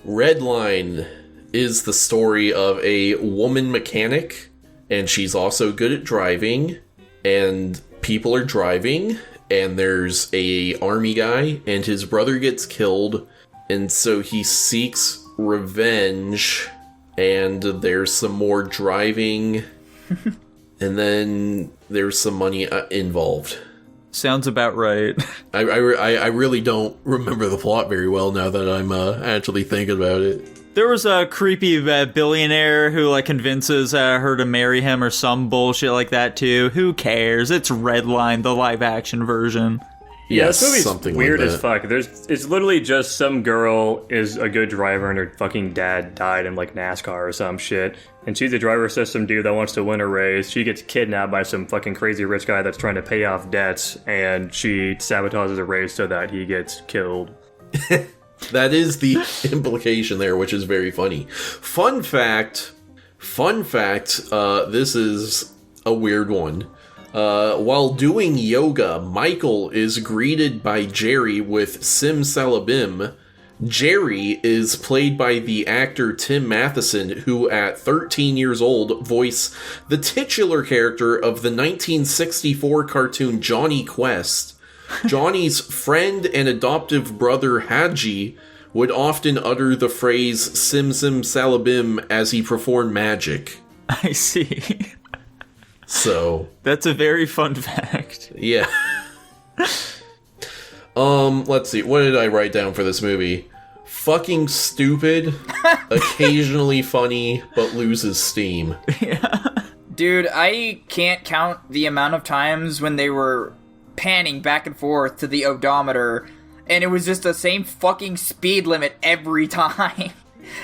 Redline is the story of a woman mechanic, and she's also good at driving, and people are driving, and there's a army guy, and his brother gets killed, and so he seeks revenge, and there's some more driving, and then there's some money involved. Sounds about right. I really don't remember the plot very well now that I'm actually thinking about it. There was a creepy billionaire who like convinces her to marry him or some bullshit like that too. Who cares? It's Redline, the live action version. Yeah, Yes, this movie's something weird like as that. fuck. It's literally just some girl is a good driver and her fucking dad died in like NASCAR or some shit. And she's a driver system dude that wants to win a race. She gets kidnapped by some fucking crazy rich guy that's trying to pay off debts, and she sabotages a race so that he gets killed. That is the implication there, which is very funny. Fun fact, this is a weird one. While doing yoga, Michael is greeted by Jerry with Simsalabim. Jerry is played by the actor Tim Matheson, who at 13 years old voiced the titular character of the 1964 cartoon Johnny Quest. Johnny's friend and adoptive brother Hadji would often utter the phrase Sim Sim Salabim as he performed magic. I see. So That's a very fun fact. yeah. Let's see. What did I write down for this movie? Fucking stupid, occasionally funny, but loses steam. Dude, I can't count the amount of times when they were panning back and forth to the odometer, and it was just the same fucking speed limit every time.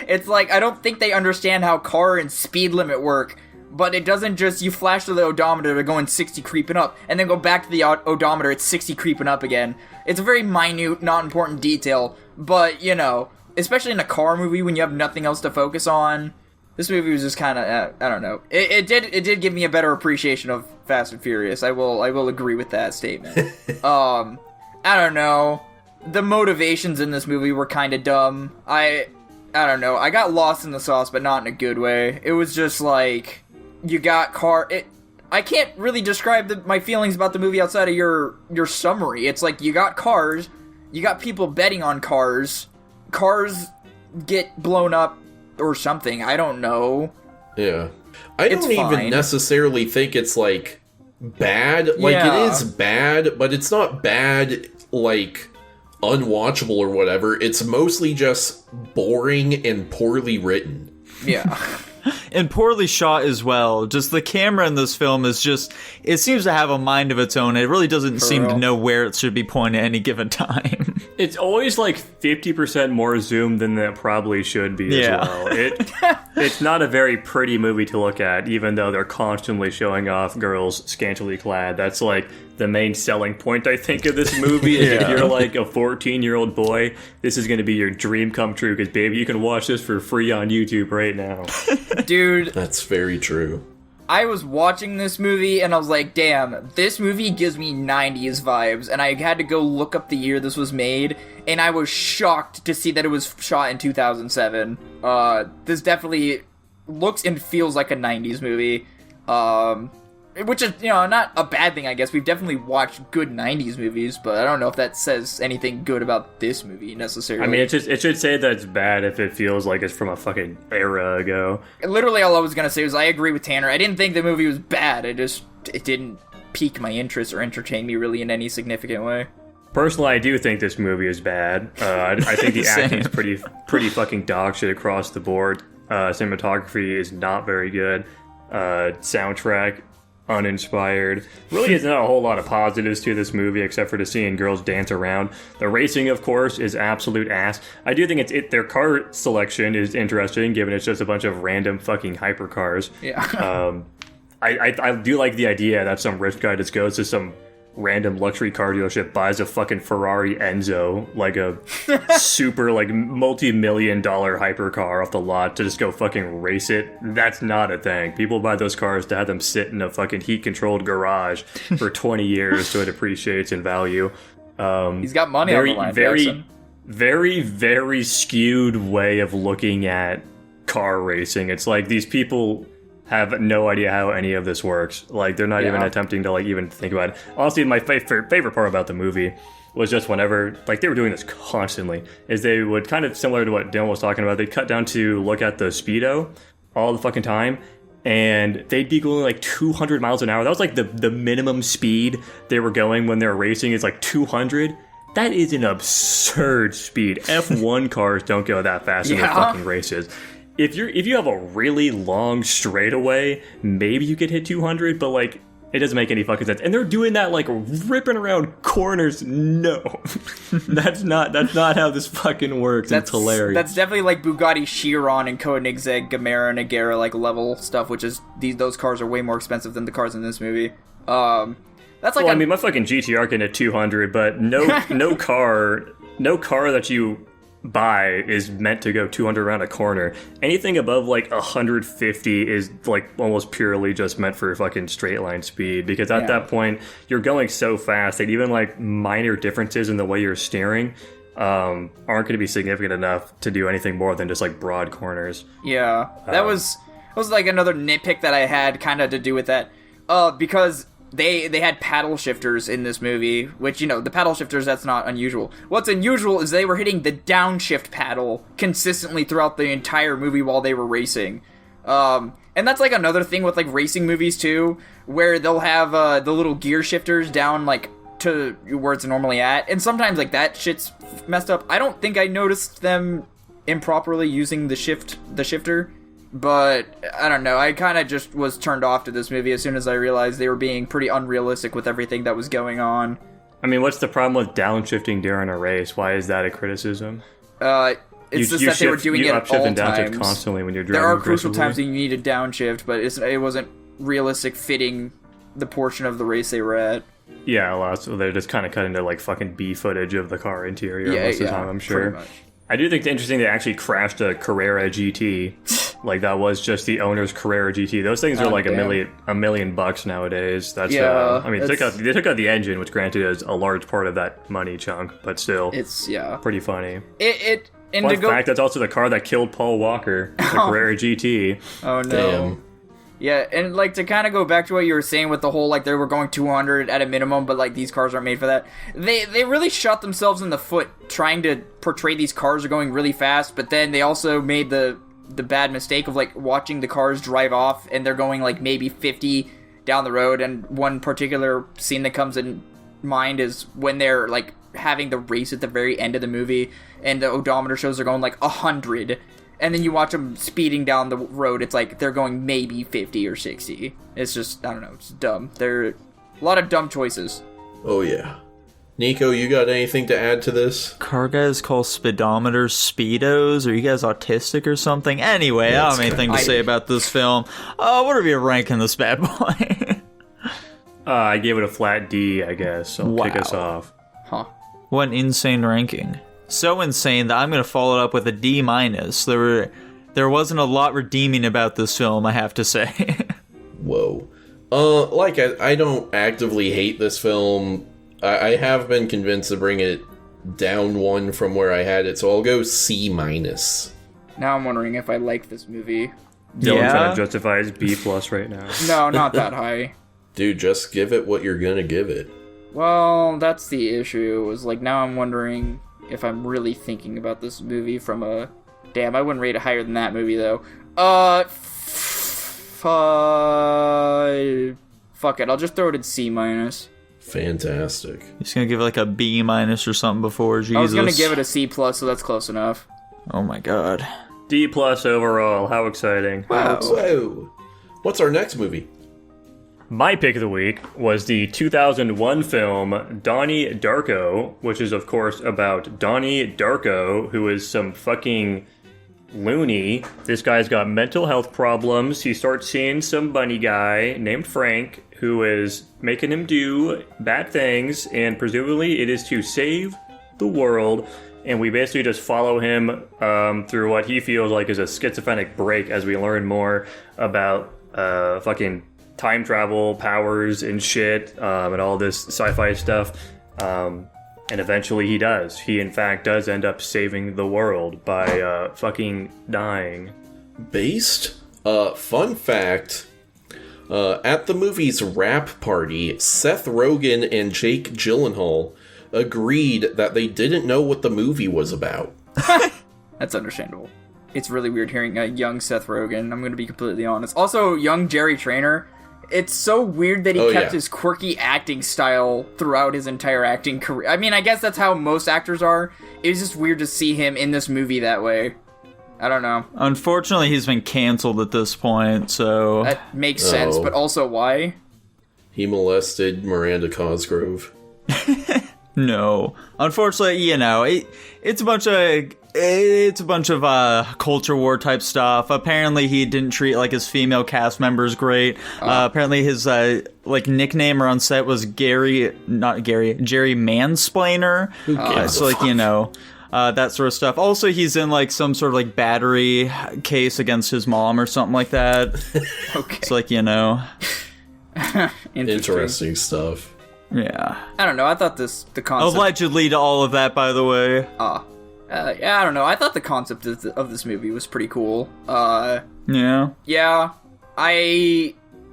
It's like, I don't think they understand how car and speed limit work, but it doesn't just, you flash to the odometer, they're going 60 creeping up, and then go back to the odometer, it's 60 creeping up again. It's a very minute, not important detail, but, you know, especially in a car movie when you have nothing else to focus on. This movie was just kind of, I don't know. It did give me a better appreciation of Fast and Furious. I will agree with that statement. I don't know. The motivations in this movie were kind of dumb. I don't know. I got lost in the sauce, but not in a good way. It was just like, you got I can't really describe my feelings about the movie outside of your summary. It's like, you got cars, you got people betting on cars get blown up or something. I don't know. Yeah. I don't even necessarily think it's, like, bad. Like, it is bad, but it's not bad, like, unwatchable or whatever. It's mostly just boring and poorly written. Yeah. And poorly shot as well. Just the camera in this film is just, it seems to have a mind of its own. It really doesn't seem to know where it should be pointed at any given time. It's always like 50% more zoom than it probably should be as well. It's not a very pretty movie to look at, even though they're constantly showing off girls scantily clad. That's like the main selling point, I think, of this movie. Is if you're like a 14-year-old boy, this is going to be your dream come true, because baby, you can watch this for free on YouTube right now. Dude, that's very true. I was watching this movie and I was like, damn, this movie gives me 90s vibes, and I had to go look up the year this was made, and I was shocked to see that it was shot in 2007. This definitely looks and feels like a 90s movie. Which is, not a bad thing, I guess. We've definitely watched good 90s movies, but I don't know if that says anything good about this movie, necessarily. I mean, it should say that it's bad if it feels like it's from a fucking era ago. Literally all I was gonna say was I agree with Tanner. I didn't think the movie was bad. It didn't pique my interest or entertain me really in any significant way. Personally, I do think this movie is bad. I think the acting is pretty fucking dog shit across the board. Cinematography is not very good. Soundtrack, uninspired. Really isn't a whole lot of positives to this movie except for just seeing girls dance around. The racing, of course, is absolute ass. I do think their car selection is interesting, given it's just a bunch of random fucking hypercars. Yeah. I do like the idea that some rich guy just goes to some random luxury car dealership, buys a fucking Ferrari Enzo, like a super, like, multi-million-dollar hypercar off the lot to just go fucking race it. That's not a thing. People buy those cars to have them sit in a fucking heat-controlled garage for 20 years so it appreciates in value. He's got money on the line, Jackson. Very, very skewed way of looking at car racing. It's like these people have no idea how any of this works. Like, they're not even attempting to, like, even think about it. Honestly, my favorite part about the movie was just whenever, like, they were doing this constantly, is they would, kind of similar to what Dylan was talking about, they'd cut down to look at the speedo all the fucking time, and they'd be going like 200 miles an hour. That was like the minimum speed they were going when they were racing, is like 200. That is an absurd speed. F1 cars don't go that fast in their fucking races. If you have a really long straightaway, maybe you could hit 200, but, like, it doesn't make any fucking sense. And they're doing that, like, ripping around corners. No, that's not how this fucking works. It's hilarious. That's definitely like Bugatti Chiron and Koenigsegg Gamera Nagara, like, level stuff, which is those cars are way more expensive than the cars in this movie. That's like, I mean, my fucking GTR can hit 200, but no car that you buy is meant to go 200 around a corner. Anything above like 150 is like almost purely just meant for fucking straight line speed, because at that point you're going so fast that even like minor differences in the way you're steering aren't going to be significant enough to do anything more than just like broad corners. Yeah, that was like another nitpick that I had kind of to do with that, because They had paddle shifters in this movie, which, the paddle shifters, that's not unusual. What's unusual is they were hitting the downshift paddle consistently throughout the entire movie while they were racing. And that's, like, another thing with, like, racing movies, too, where they'll have the little gear shifters down, like, to where it's normally at. And sometimes, like, that shit's messed up. I don't think I noticed them improperly using the shifter. But, I don't know, I kind of just was turned off to this movie as soon as I realized they were being pretty unrealistic with everything that was going on. I mean, what's the problem with downshifting during a race? Why is that a criticism? It's just that they were doing it at all and times. Downshift constantly when you're driving. There are crucial times that you need to downshift, but it wasn't realistic fitting the portion of the race they were at. Yeah, well, so they're just kind of cutting to, like, fucking B footage of the car interior most of the time, I'm sure. I do think it's interesting they actually crashed a Carrera GT. Like, that was just the owner's Carrera GT. Those things are like $1 million nowadays. That's I mean, they took out the engine, which granted is a large part of that money chunk, but still, it's pretty funny. And Fun fact, that's also the car that killed Paul Walker, the Carrera GT. Oh no. Damn. Yeah, and like to kind of go back to what you were saying with the whole like they were going 200 at a minimum, but like these cars aren't made for that. They really shot themselves in the foot trying to portray these cars are going really fast, but then they also made the bad mistake of like watching the cars drive off and they're going like maybe 50 down the road. And one particular scene that comes in mind is when they're like having the race at the very end of the movie and the odometer shows they're going like 100. And then you watch them speeding down the road, it's like they're going maybe 50 or 60. It's just, I don't know, it's dumb. There are a lot of dumb choices. Oh, yeah. Nico, you got anything to add to this? Car guys call speedometers speedos. Are you guys autistic or something? Anyway, I don't have anything to say about this film. What are we ranking this bad boy? I gave it a flat D, I guess. So kick us off. Huh. What an insane ranking. So insane that I'm going to follow it up with a D-. There wasn't a lot redeeming about this film, I have to say. Whoa. I don't actively hate this film. I have been convinced to bring it down one from where I had it, so I'll go C-. Now I'm wondering if I like this movie. Dylan trying to justify his B+ right now. No, not that high. Dude, just give it what you're gonna give it. Well, that's the issue. Was like now I'm wondering if I'm really thinking about this movie from a... Damn, I wouldn't rate it higher than that movie, though. Fuck it, I'll just throw it in C-. Fantastic. He's going to give it like a B- or something before, Jesus. I was going to give it a C+, so that's close enough. Oh my god. D+ overall, how exciting. Wow. Whoa. What's our next movie? My pick of the week was the 2001 film Donnie Darko, which is, of course, about Donnie Darko, who is some fucking loony. This guy's got mental health problems. He starts seeing some bunny guy named Frank, who is making him do bad things, and presumably it is to save the world. And we basically just follow him through what he feels like is a schizophrenic break as we learn more about fucking time travel powers and shit, and all this sci-fi stuff. And eventually he does. He, in fact, does end up saving the world by fucking dying. Based? Fun fact, at the movie's wrap party, Seth Rogen and Jake Gyllenhaal agreed that they didn't know what the movie was about. That's understandable. It's really weird hearing a young Seth Rogen, I'm going to be completely honest. Also, young Jerry Trainer. It's so weird that he kept his quirky acting style throughout his entire acting career. I mean, I guess that's how most actors are. It was just weird to see him in this movie that way. I don't know. Unfortunately, he's been canceled at this point, so... That makes sense, but also why? He molested Miranda Cosgrove. No. Unfortunately, you know, it's a bunch of culture war type stuff. Apparently, he didn't treat like his female cast members great. Apparently, his nickname on set was Jerry Mansplainer. So like you know, that sort of stuff. Also, he's in like some sort of like battery case against his mom or something like that. Okay. So like you know, Interesting stuff. Yeah. I don't know. I thought the concept... Allegedly to all of that, by the way. Yeah, I don't know. I thought the concept of this movie was pretty cool. Yeah. Yeah.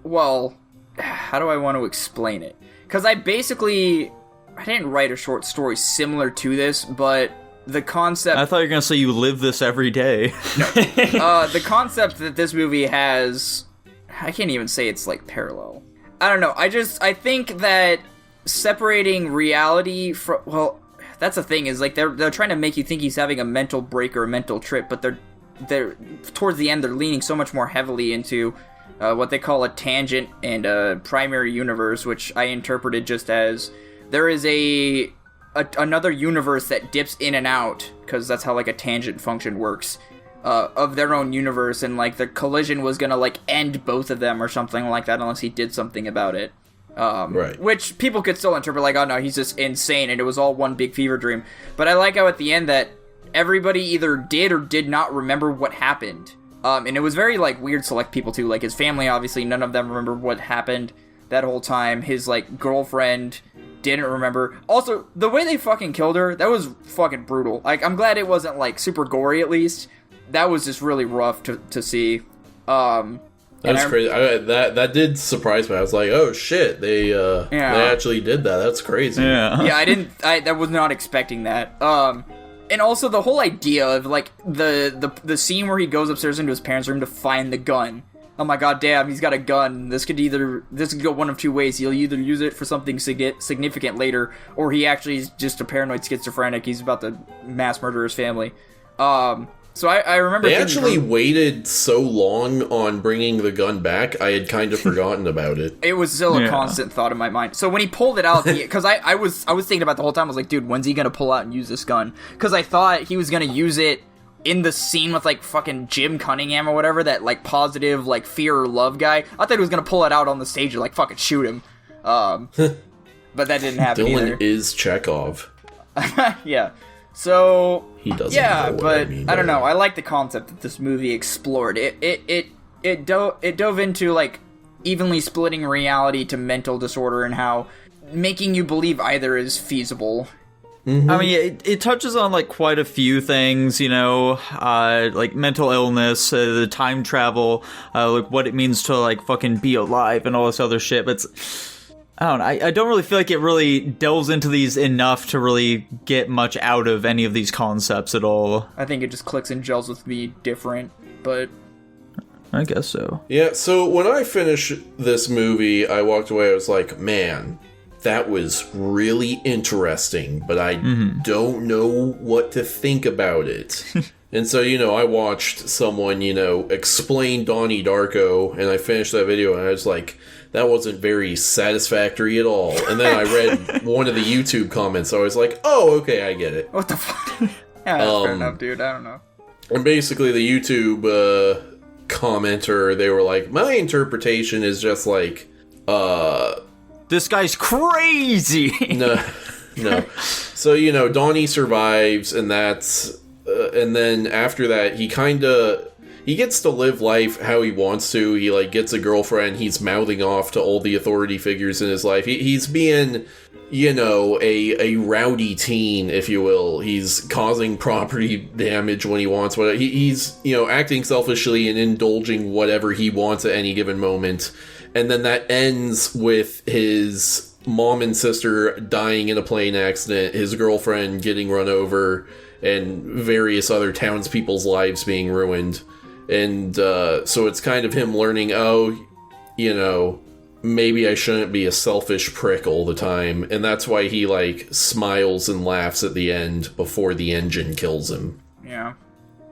Well, how do I want to explain it? Because I didn't write a short story similar to this, but the concept... I thought you were going to say you live this every day. No. The concept that this movie has... I can't even say it's, like, parallel. I don't know. I think that separating reality from... Well, that's the thing, is, like, they're trying to make you think he's having a mental break or a mental trip, but they're towards the end, they're leaning so much more heavily into what they call a tangent and a primary universe, which I interpreted just as there is another universe that dips in and out, because that's how, like, a tangent function works, of their own universe, and, like, the collision was gonna, like, end both of them or something like that unless he did something about it. Right. Which people could still interpret like, oh no, he's just insane and it was all one big fever dream. But I like how at the end that everybody either did or did not remember what happened. And it was very, like, weird select people, too. Like, his family, obviously, none of them remember what happened that whole time. His, like, girlfriend didn't remember. Also, the way they fucking killed her, that was fucking brutal. Like, I'm glad it wasn't, like, super gory, at least. That was just really rough to see. That's crazy. That did surprise me. I was like, "Oh shit, they actually did that. That's crazy." Yeah, I was not expecting that. And also the whole idea of like the scene where he goes upstairs into his parents' room to find the gun. Oh my god, damn, he's got a gun. This could go one of two ways. He'll either use it for something significant later, or he actually is just a paranoid schizophrenic. He's about to mass murder his family. So I remember... They actually waited so long on bringing the gun back, I had kind of forgotten about it. It was still a constant thought in my mind. So when he pulled it out, because I was thinking about it the whole time, I was like, dude, when's he going to pull out and use this gun? Because I thought he was going to use it in the scene with, like, fucking Jim Cunningham or whatever, that, like, positive, like, fear or love guy. I thought he was going to pull it out on the stage and, like, fucking shoot him. But that didn't happen Dylan either. is Chekhov. Yeah. So he doesn't know what but I mean, I don't know. I like the concept that this movie explored. It dove into like evenly splitting reality to mental disorder and how making you believe either is feasible. Mm-hmm. I mean, it touches on like quite a few things, you know, like mental illness, the time travel, like what it means to like fucking be alive and all this other shit. But I don't really feel like it really delves into these enough to really get much out of any of these concepts at all. I think it just clicks and gels with me different, but... I guess so. Yeah, so when I finished this movie, I walked away, I was like, man, that was really interesting, but I don't know what to think about it. And so, you know, I watched someone, you know, explain Donnie Darko, and I finished that video, and I was like... That wasn't very satisfactory at all. And then I read one of the YouTube comments, so I was like, oh, okay, I get it. What the fuck? Yeah, that's fair enough, dude. I don't know. And basically the YouTube commenter, they were like, my interpretation is just like, this guy's crazy! No. So, you know, Donnie survives, and that's... and then after that, he gets to live life how he wants to. He, like, gets a girlfriend. He's mouthing off to all the authority figures in his life. He's being, you know, a rowdy teen, if you will. He's causing property damage when he wants. He's, you know, acting selfishly and indulging whatever he wants at any given moment. And then that ends with his mom and sister dying in a plane accident, his girlfriend getting run over, and various other townspeople's lives being ruined. And so it's kind of him learning, oh, you know, maybe I shouldn't be a selfish prick all the time. And that's why he, like, smiles and laughs at the end before the engine kills him. Yeah.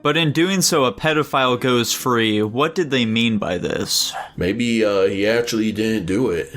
But in doing so, a pedophile goes free. What did they mean by this? Maybe he actually didn't do it.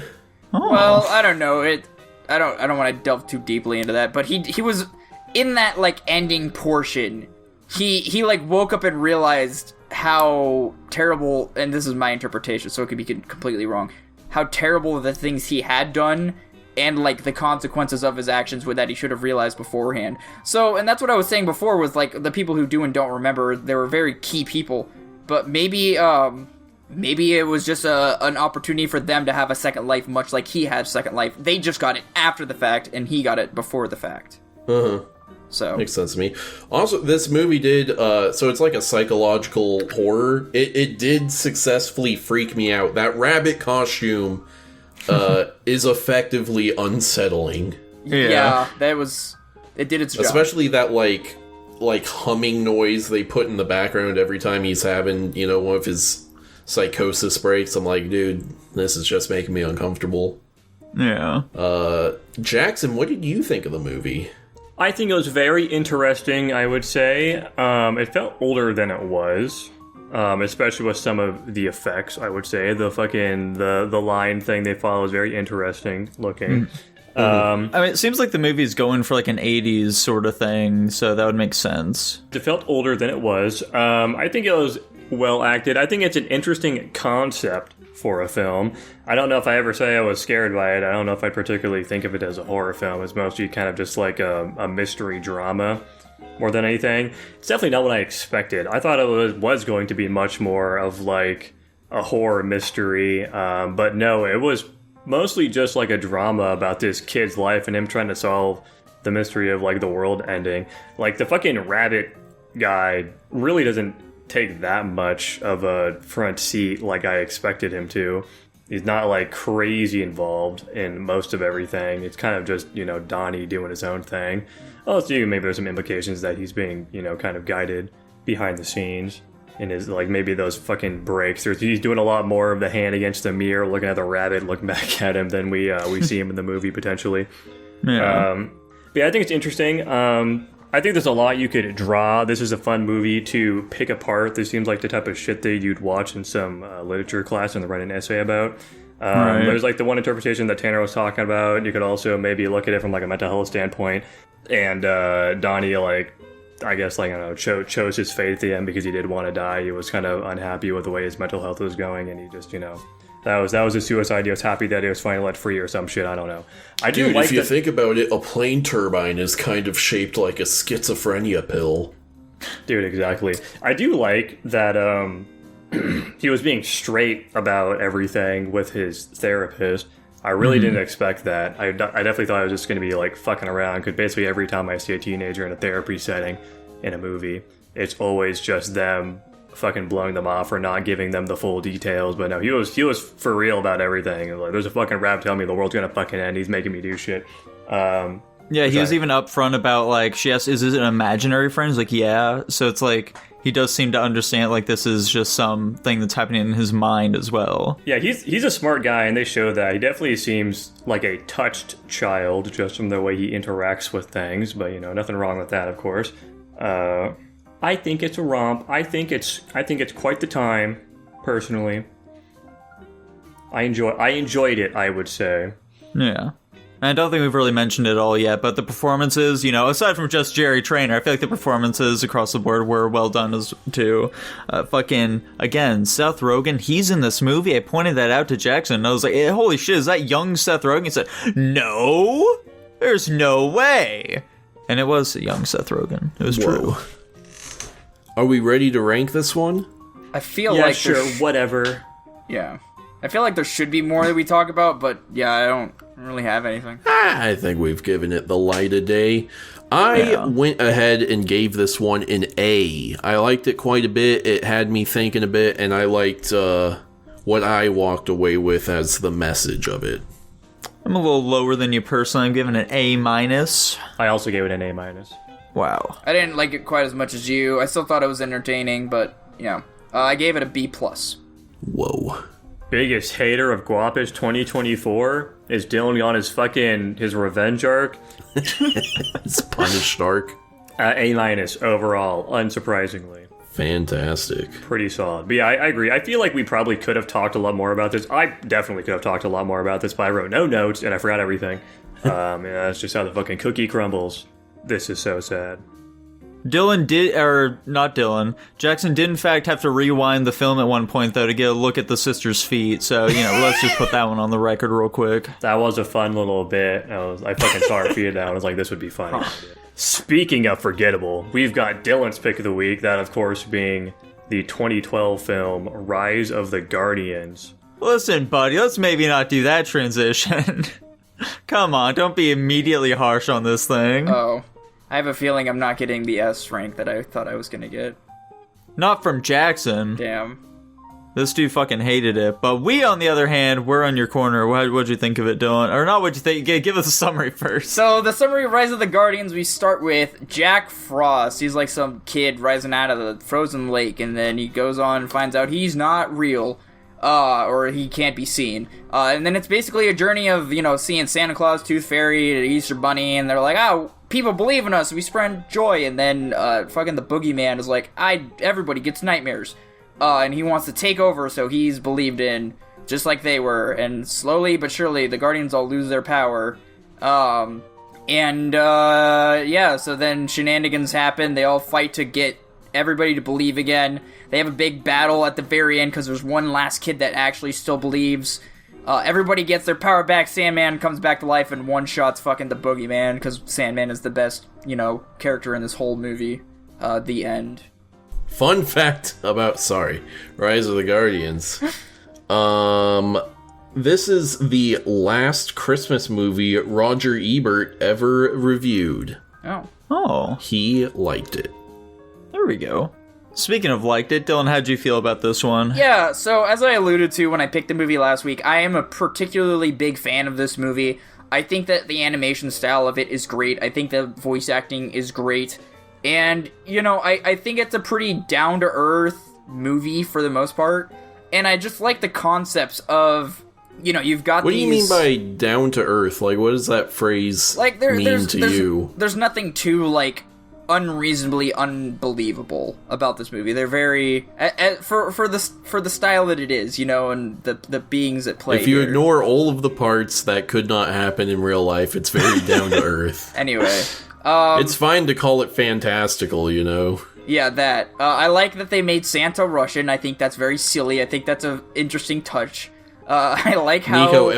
Oh. Well, I don't know. I don't want to delve too deeply into that. But he was in that, like, ending portion. He like woke up and realized how terrible, and this is my interpretation, so it could be completely wrong, how terrible the things he had done, and, like, the consequences of his actions were that he should have realized beforehand. So, and that's what I was saying before, was, like, the people who do and don't remember, they were very key people, but maybe it was just an opportunity for them to have a second life, much like he had a second life. They just got it after the fact, and he got it before the fact. Uh-huh. So makes sense to me. Also, this movie did so it's like a psychological horror. It did successfully freak me out. That rabbit costume is effectively unsettling. Yeah, it did its job. Especially that like humming noise they put in the background every time he's having, you know, one of his psychosis breaks. I'm like, dude, this is just making me uncomfortable. Yeah. Jackson, what did you think of the movie? I think it was very interesting, I would say. It felt older than it was, especially with some of the effects, I would say. The line thing they follow is very interesting looking. I mean, it seems like the movie's going for like an 80s sort of thing, so that would make sense. It felt older than it was. I think it was well acted. I think it's an interesting concept for a film. I don't know if I ever say I was scared by it. I don't know if I particularly think of it as a horror film. It's mostly kind of just like a mystery drama. more than anything. It's definitely not what I expected. I thought it was going to be much more of like a horror mystery, but no, it was mostly just like a drama about this kid's life and him trying to solve the mystery of like the world ending. Like the fucking rabbit guy really doesn't take that much of a front seat like I expected him to. He's not like crazy involved in most of everything. It's kind of just, you know, Donnie doing his own thing. Also, maybe there's some implications that he's being, you know, kind of guided behind the scenes in his, like, maybe those fucking breaks. He's doing a lot more of the hand against the mirror, looking at the rabbit, looking back at him than we see him in the movie, potentially. Yeah. But yeah, I think it's interesting. I think there's a lot you could draw. This is a fun movie to pick apart. This seems like the type of shit that you'd watch in some literature class and write an essay about. Right. There's like the one interpretation that Tanner was talking about. You could also maybe look at it from like a mental health standpoint. And Donnie, like, I guess, like, I don't know, chose his fate at the end because he did want to die. He was kind of unhappy with the way his mental health was going, and he just, you know, that was his suicide. He was happy that he was finally let free or some shit. I don't know. Dude, if you think about it, a plane turbine is kind of shaped like a schizophrenia pill. Dude, exactly. I do like that he was being straight about everything with his therapist. I really didn't expect that. I definitely thought I was just going to be, like, fucking around, because basically every time I see a teenager in a therapy setting in a movie, it's always just them fucking blowing them off or not giving them the full details. But no, he was for real about everything. Like, there's a fucking rap telling me the world's gonna fucking end. He's making me do shit. Yeah, he was even upfront about, like, she asked, is this an imaginary friend? He's like, yeah. So it's like, he does seem to understand, like, this is just something that's happening in his mind as well. Yeah, he's a smart guy, and they show that. He definitely seems like a touched child, just from the way he interacts with things. But, you know, nothing wrong with that, of course. I think it's a romp. I think it's quite the time, personally. I enjoyed it, I would say. Yeah. I don't think we've really mentioned it all yet, but the performances, you know, aside from just Jerry Trainer, I feel like the performances across the board were well done as too. Again, Seth Rogen, he's in this movie. I pointed that out to Jackson, and I was like, hey, holy shit, is that young Seth Rogen? He said, no, there's no way. And it was young Seth Rogen. It was true. Are we ready to rank this one? I feel like sure, whatever. Yeah. I feel like there should be more that we talk about, but yeah, I don't really have anything. I think we've given it the light of day. I went ahead and gave this one an A. I liked it quite a bit. It had me thinking a bit, and I liked what I walked away with as the message of it. I'm a little lower than you personally. I'm giving it an A-. I also gave it an A-. Wow. I didn't like it quite as much as you. I still thought it was entertaining, but yeah. I gave it a B+. Whoa. Biggest hater of Guapish 2024 is Dylan on his revenge arc. It's punished arc. A- overall, unsurprisingly. Fantastic. Pretty solid. But yeah, I agree. I feel like we probably could have talked a lot more about this. I definitely could have talked a lot more about this, but I wrote no notes and I forgot everything. Yeah, that's just how the fucking cookie crumbles. This is so sad. Jackson did in fact have to rewind the film at one point, though, to get a look at the sister's feet. So, you know, let's just put that one on the record real quick. That was a fun little bit. I fucking saw her feet down. I was like, this would be fun. Speaking of forgettable, we've got Dylan's pick of the week. That, of course, being the 2012 film Rise of the Guardians. Listen, buddy, let's maybe not do that transition. Come on, don't be immediately harsh on this thing. Oh. I have a feeling I'm not getting the S rank that I thought I was gonna get. Not from Jackson. Damn. This dude fucking hated it. But we, on the other hand, we're on your corner. What'd you think of it, Dylan? Or not what'd you think? Give us a summary first. So, the summary of Rise of the Guardians, we start with Jack Frost. He's like some kid rising out of the frozen lake, and then he goes on and finds out he's not real. Or he can't be seen. And then it's basically a journey of, you know, seeing Santa Claus, Tooth Fairy, Easter Bunny, and they're like, oh, people believe in us, we spread joy, and then, fucking the boogeyman is like, everybody gets nightmares. And he wants to take over, so he's believed in, just like they were, and slowly but surely, the Guardians all lose their power. So then shenanigans happen, they all fight to get everybody to believe again. They have a big battle at the very end, because there's one last kid that actually still believes. Everybody gets their power back. Sandman comes back to life and one-shots fucking the boogeyman, because Sandman is the best, character in this whole movie. The end. Fun fact about, Rise of the Guardians. This is the last Christmas movie Roger Ebert ever reviewed. Oh. He liked it. There we go. Speaking of liked it, Dylan, how'd you feel about this one? Yeah, so as I alluded to when I picked the movie last week, I am a particularly big fan of this movie. I think that the animation style of it is great. I think the voice acting is great. And, I think it's a pretty down-to-earth movie for the most part. And I just like the concepts of, you've got What do you mean by down-to-earth? Like, what does that phrase mean to you? There's nothing too, unreasonably unbelievable about this movie. They're very for the style that it is, and the beings at play. If you here. ignore all of the parts that could not happen in real life, it's very down to earth. Anyway, it's fine to call it fantastical, Yeah, that. I like that they made Santa Russian. I think that's very silly. I think that's an interesting touch. I like how Nico,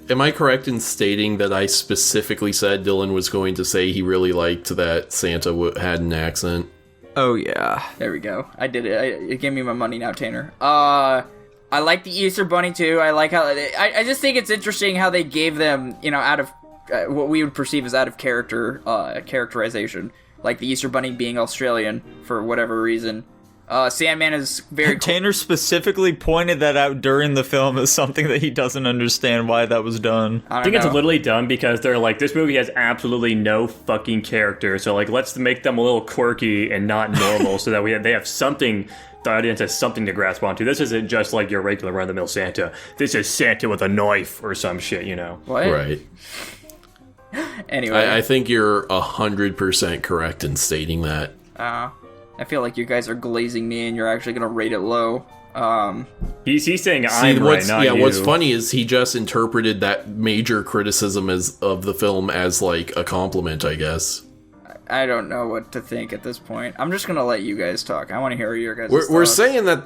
Am I correct in stating that I specifically said Dylan was going to say he really liked that Santa had an accent? Oh, yeah. There we go. I did it. It gave me my money now, Tanner. I like the Easter Bunny, too. I like how... I just think it's interesting how they gave them, out of... what we would perceive as out of character, characterization. Like the Easter Bunny being Australian, for whatever reason. Sandman is very... Tanner specifically pointed that out during the film as something that he doesn't understand why that was done. I think it's literally done because they're like, this movie has absolutely no fucking character, so let's make them a little quirky and not normal so that they have something, the audience has something to grasp onto. This isn't just like your regular run-of-the-mill Santa. This is Santa with a knife or some shit, What? Right. Anyway. I think you're 100% correct in stating that. I feel like you guys are glazing me and you're actually going to rate it low. He's saying I'm right, not you. What's funny is he just interpreted that major criticism of the film as, a compliment, I guess. I don't know what to think at this point. I'm just going to let you guys talk. I want to hear your guys' thoughts. We're saying that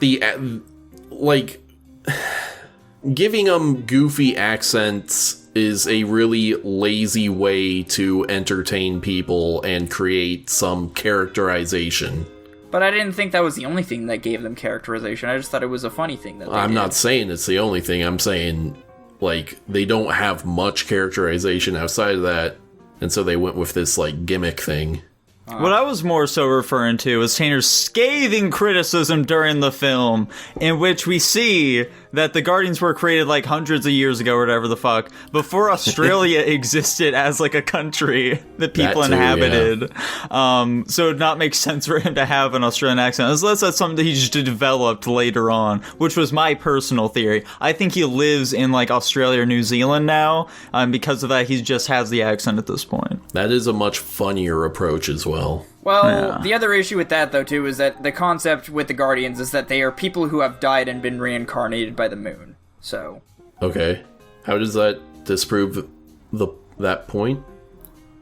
giving them goofy accents is a really lazy way to entertain people and create some characterization. But I didn't think that was the only thing that gave them characterization. I just thought it was a funny thing that I'm not saying it's the only thing. I'm saying, they don't have much characterization outside of that, and so they went with this, gimmick thing. What I was more so referring to was Tanner's scathing criticism during the film, in which we see that the Guardians were created hundreds of years ago or whatever the fuck, before Australia existed as a country that people inhabited. Yeah. So it would not make sense for him to have an Australian accent, unless that's something that he just developed later on, which was my personal theory. I think he lives in Australia or New Zealand now, because of that he just has the accent at this point. That is a much funnier approach as well. Well, The other issue with that, though, too, is that the concept with the Guardians is that they are people who have died and been reincarnated by the moon. So... Okay. How does that disprove that point?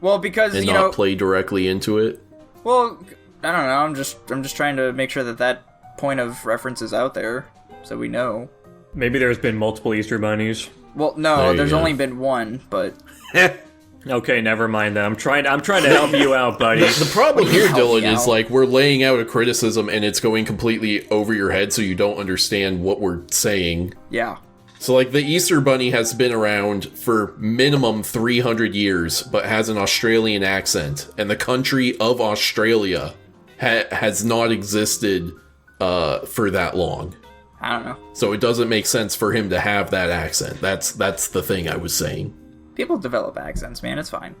Well, because, and not play directly into it? Well, I don't know. I'm just trying to make sure that point of reference is out there, so we know. Maybe there's been multiple Easter bunnies. Well, no, there's only been one, but... Okay, never mind that. I'm trying to help you out, buddy. The problem here, Dylan, is we're laying out a criticism and it's going completely over your head so you don't understand what we're saying. Yeah. So the Easter Bunny has been around for minimum 300 years, but has an Australian accent. And the country of Australia has not existed for that long. I don't know. So it doesn't make sense for him to have that accent. That's the thing I was saying. People develop accents, man. It's fine.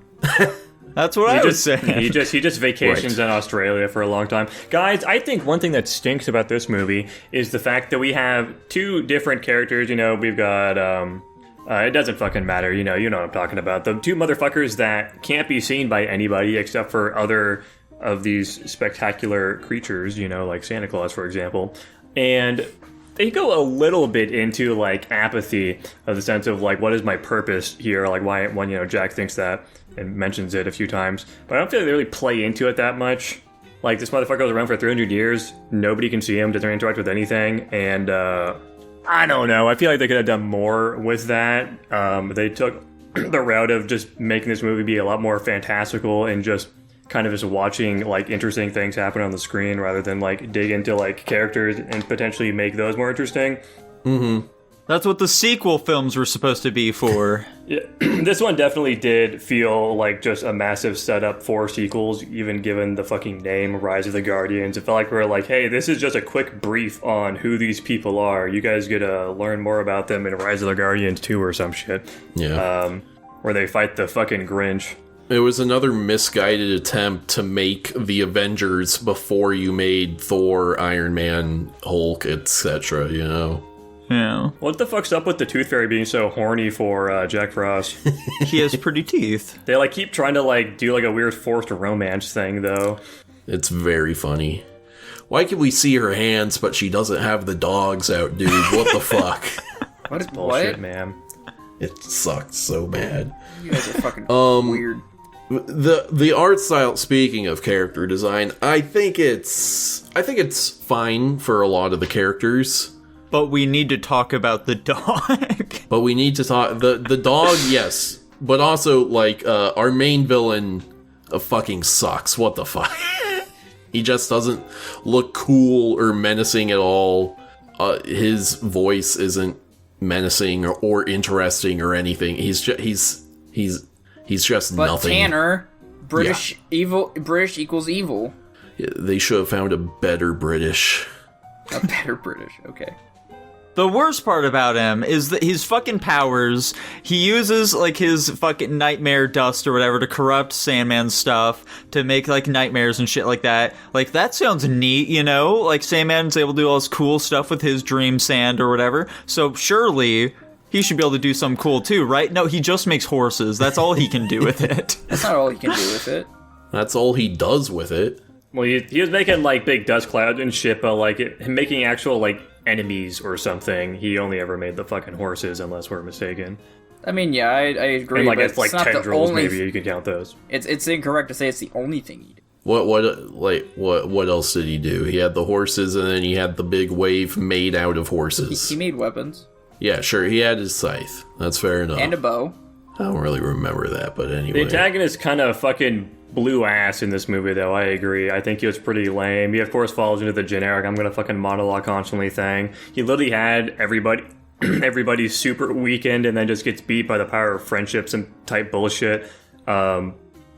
That's what I was saying. He just vacations in Australia for a long time. Guys, I think one thing that stinks about this movie is the fact that we have two different characters. We've got, it doesn't fucking matter. You know what I'm talking about. The two motherfuckers that can't be seen by anybody except for other of these spectacular creatures, like Santa Claus, for example. And they go a little bit into apathy of the sense of what is my purpose here, why when Jack thinks that and mentions it a few times, but I don't feel like they really play into it that much. This motherfucker was around for 300 years, nobody can see him, doesn't interact with anything, and I don't know. I feel like they could have done more with that. They took the route of just making this movie be a lot more fantastical and just kind of just watching like interesting things happen on the screen rather than like dig into like characters and potentially make those more interesting. Mm-hmm. That's what the sequel films were supposed to be for. Yeah, this one definitely did feel like just a massive setup for sequels, even given the fucking name, Rise of the Guardians. It felt like we were like, hey, this is just a quick brief on who these people are. You guys get to learn more about them in Rise of the Guardians 2 or some shit. Yeah. Where they fight the fucking Grinch. It was another misguided attempt to make the Avengers before you made Thor, Iron Man, Hulk, etc., you know? Yeah. What the fuck's up with the Tooth Fairy being so horny for Jack Frost? He has pretty teeth. They like keep trying to like do like a weird forced romance thing though. It's very funny. Why can we see her hands, but she doesn't have the dogs out, dude? What the fuck? What is bullshit, man? It sucks so bad. You guys are fucking weird. The art style, speaking of character design, I think it's fine for a lot of the characters. But we need to talk about the dog. But we need to talk the dog, yes. But also like our main villain fucking sucks. What the fuck? He just doesn't look cool or menacing at all. His voice isn't menacing or interesting or anything. He's just But nothing. Tanner, British equals evil. Yeah, they should have found a better British. A better British, okay. The worst part about him is that his fucking powers, he uses, like, his fucking nightmare dust or whatever to corrupt Sandman's stuff, to make, like, nightmares and shit like that. Like, that sounds neat, you know? Like, Sandman's able to do all this cool stuff with his dream sand or whatever. So, surely, he should be able to do something cool, too, right? No, he just makes horses. That's all he can do with it. That's not all he can do with it. That's all he does with it. Well, he was making, like, big dust clouds and shit, but, like, making actual, like, enemies or something, he only ever made the fucking horses, unless we're mistaken. I mean, yeah, I agree, and, like, but it's, like, not tendrils, the only... maybe, you can count those. It's incorrect to say it's the only thing he did. What else did he do? He had the horses, and then he had the big wave made out of horses. He made weapons. Yeah, sure, he had his scythe. That's fair enough. And a bow. I don't really remember that, but anyway. The antagonist kind of fucking blew ass in this movie, though. I agree. I think he was pretty lame. He, of course, falls into the generic I'm gonna fucking monologue constantly thing. He literally had everybody's super weakened and then just gets beat by the power of friendships and type bullshit.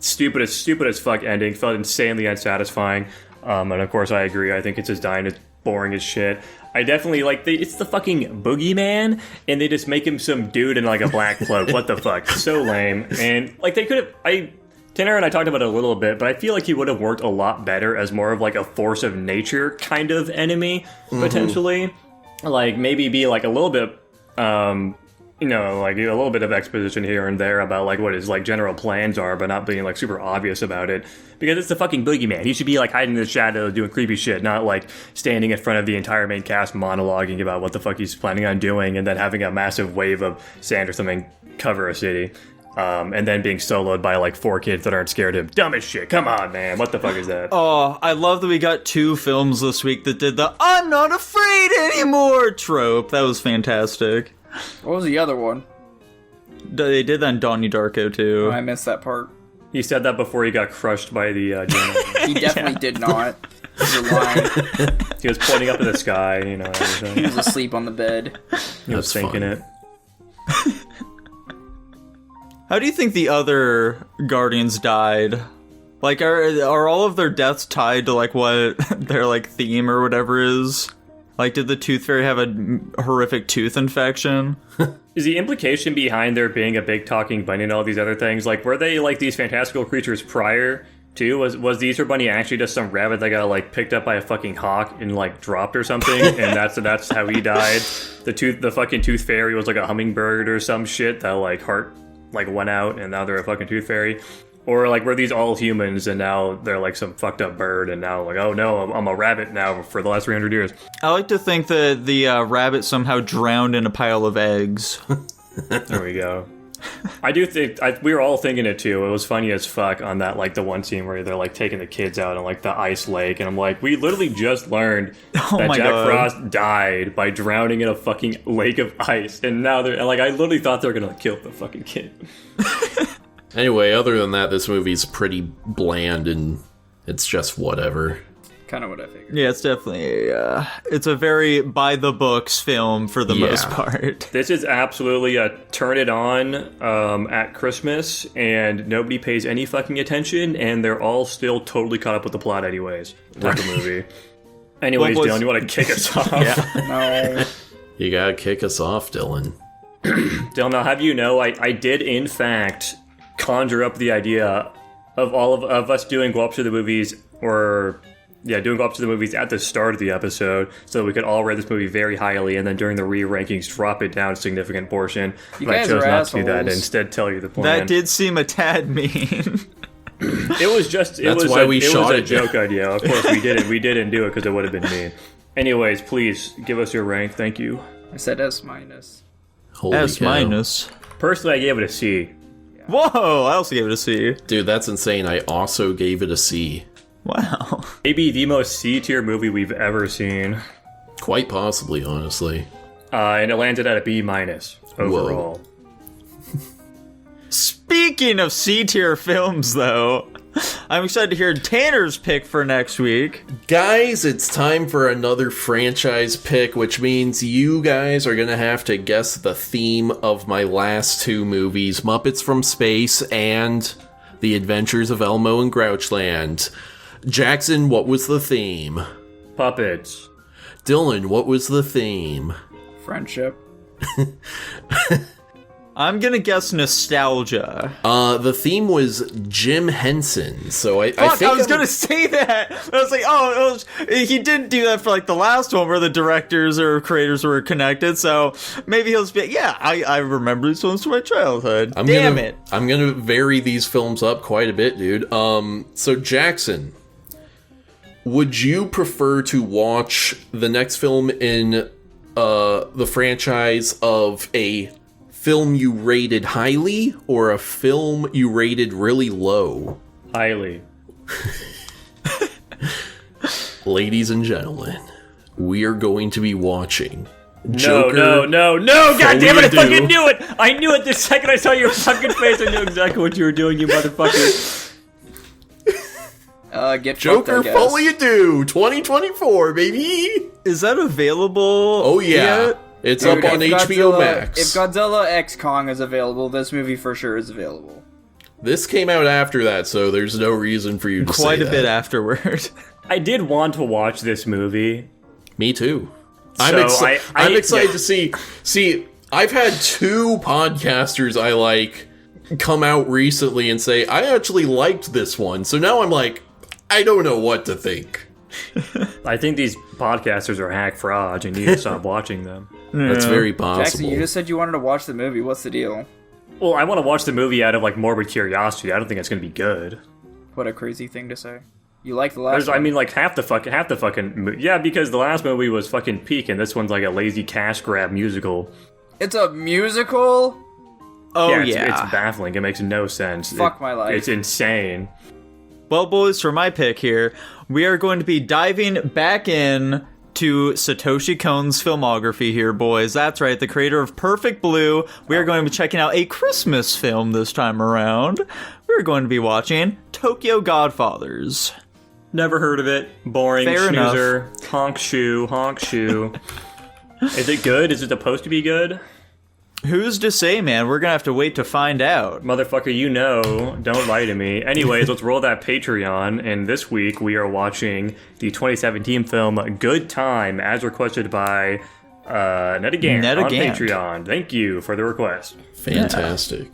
Stupid as fuck ending. Felt insanely unsatisfying. And of course, I agree. I think it's just dying. It's boring as shit. I definitely like it's the fucking boogeyman, and they just make him some dude in like a black cloak. What the fuck? So lame. And like they could have. Tanner and I talked about it a little bit, but I feel like he would have worked a lot better as more of like a force of nature kind of enemy, potentially. Like maybe be like a little bit, like a little bit of exposition here and there about like what his like general plans are, but not being like super obvious about it. Because it's the fucking boogeyman. He should be like hiding in the shadows doing creepy shit, not like standing in front of the entire main cast monologuing about what the fuck he's planning on doing and then having a massive wave of sand or something cover a city. And then being soloed by like 4 kids that aren't scared of him. Dumb as shit. Come on, man. What the fuck is that? Oh, I love that we got 2 films this week that did the I'm not afraid anymore trope. That was fantastic. What was the other one? They did that in Donnie Darko too. Oh, I missed that part. He said that before he got crushed by the general. He definitely did not. You're lying. He was pointing up at the sky, you know, everything. He was asleep on the bed. He was thinking it. How do you think the other Guardians died? Like, are all of their deaths tied to, like, what their, like, theme or whatever is? Like, did the Tooth Fairy have a horrific tooth infection? Is the implication behind there being a big talking bunny and all these other things, like, were they, like, these fantastical creatures prior to? Was the Easter Bunny actually just some rabbit that got, like, picked up by a fucking hawk and, like, dropped or something? And that's how he died? The fucking Tooth Fairy was, like, a hummingbird or some shit that, like, heart... like went out and now they're a fucking tooth fairy, or like were these all humans and now they're like some fucked up bird and now like oh no I'm a rabbit now for the last 300 years. I like to think that the rabbit somehow drowned in a pile of eggs. There we go. I do think we were all thinking it too. It was funny as fuck on that, like the one scene where they're like taking the kids out on like the ice lake, and I'm like, we literally just learned that Jack Frost died by drowning in a fucking lake of ice, and now they're like, I literally thought they were gonna kill the fucking kid. Anyway, other than that, this movie's pretty bland and it's just whatever. Kind of what I figured. Yeah, it's definitely it's a very by the books film for the most part. This is absolutely a turn it on at Christmas, and nobody pays any fucking attention, and they're all still totally caught up with the plot anyways. Type of movie. Anyways, Dylan, you want to kick us off? No. You gotta kick us off, Dylan. Dylan, I'll have you know, I did in fact conjure up the idea of all of us doing Go Up to the Movies, doing Go Up to the Movies at the start of the episode, so we could all rate this movie very highly, and then during the re-rankings drop it down a significant portion. But I chose not to do that and instead tell you the plan. That did seem a tad mean. It was a joke idea. Of course, we didn't do it because it would have been mean. Anyways, please give us your rank. Thank you. I said S-. S-. Personally, I gave it a C. Whoa! I also gave it a C. Dude, that's insane. I also gave it a C. Wow. Maybe the most C-tier movie we've ever seen. Quite possibly, honestly. And it landed at a B- overall. Whoa. Speaking of C-tier films, though, I'm excited to hear Tanner's pick for next week. Guys, it's time for another franchise pick, which means you guys are gonna have to guess the theme of my last two movies, Muppets from Space and The Adventures of Elmo and Grouchland. Jackson, what was the theme? Puppets. Dylan, what was the theme? Friendship. I'm gonna guess nostalgia. The theme was Jim Henson, so I think I was gonna say that. I was like, he didn't do that for like the last one where the directors or creators were connected, so maybe he'll be, I remember these films from my childhood. I'm gonna vary these films up quite a bit, dude. So Jackson, would you prefer to watch the next film in the franchise of a film you rated highly or a film you rated really low? Highly. Ladies and gentlemen, we are going to be watching No, God damn it, I fucking knew it! I knew it the second I saw your fucking face. I knew exactly what you were doing, you motherfucker. Get Joker fucked, Foley Do 2024, baby! Is that available? Oh, yeah. Yet? It's up on HBO Max. If Godzilla X Kong is available, this movie for sure is available. This came out after that, so there's no reason for you to say quite a that. bit afterward. I did want to watch this movie. Me too. I'm excited to see. See, I've had two podcasters I like come out recently and say, I actually liked this one. So now I'm like, I don't know what to think. I think these podcasters are hack frauds and you need to stop watching them. That's very possible. Jackson, you just said you wanted to watch the movie. What's the deal? Well, I want to watch the movie out of like morbid curiosity. I don't think it's going to be good. What a crazy thing to say. You like the last one? I mean, like half the fucking yeah, because the last movie was fucking peak, and this one's like a lazy cash grab musical. It's a musical? Oh It's baffling. It makes no sense. Fuck my life. It's insane. Well, boys, for my pick here, we are going to be diving back in to Satoshi Kon's filmography here, boys. That's right, the creator of Perfect Blue. We are going to be checking out a Christmas film this time around. We're going to be watching Tokyo Godfathers. Never heard of it. Boring. Fair Snoozer. Honk shoe. Honk shoe. Is it good? Is it supposed to be good? Who's to say, man? We're gonna have to wait to find out. Motherfucker, you know. Don't lie to me. Anyways, let's roll that Patreon. And this week we are watching the 2017 film Good Time, as requested by Ned again on Patreon. Thank you for the request. Fantastic.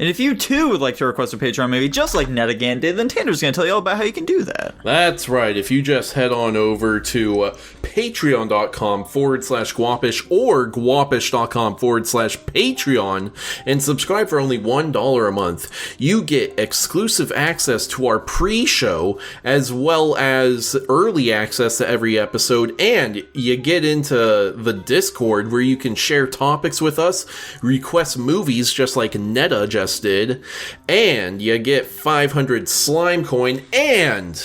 And if you too would like to request a Patreon movie just like Netagan did, then Tanner's going to tell you all about how you can do that. That's right. If you just head on over to patreon.com/Guapish or guapish.com/Patreon and subscribe for only $1 a month, you get exclusive access to our pre-show as well as early access to every episode, and you get into the Discord where you can share topics with us, request movies just like Neta just did, and you get 500 slime coin, and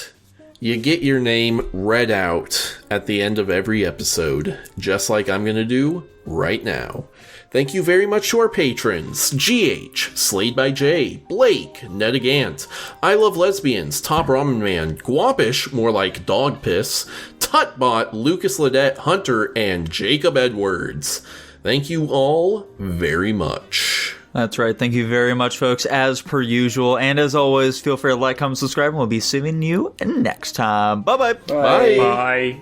you get your name read out at the end of every episode, just like I'm gonna do right now. Thank you very much to our patrons: GH, Slayed by J, Blake, Netagant, I Love Lesbians, Top Ramen Man, Guapish, more like Dog Piss, Tutbot, Lucas Ledette, Hunter, and Jacob Edwards. Thank you all very much. That's right. Thank you very much, folks, as per usual. And as always, feel free to like, comment, subscribe, and we'll be seeing you next time. Bye-bye. Bye. Bye.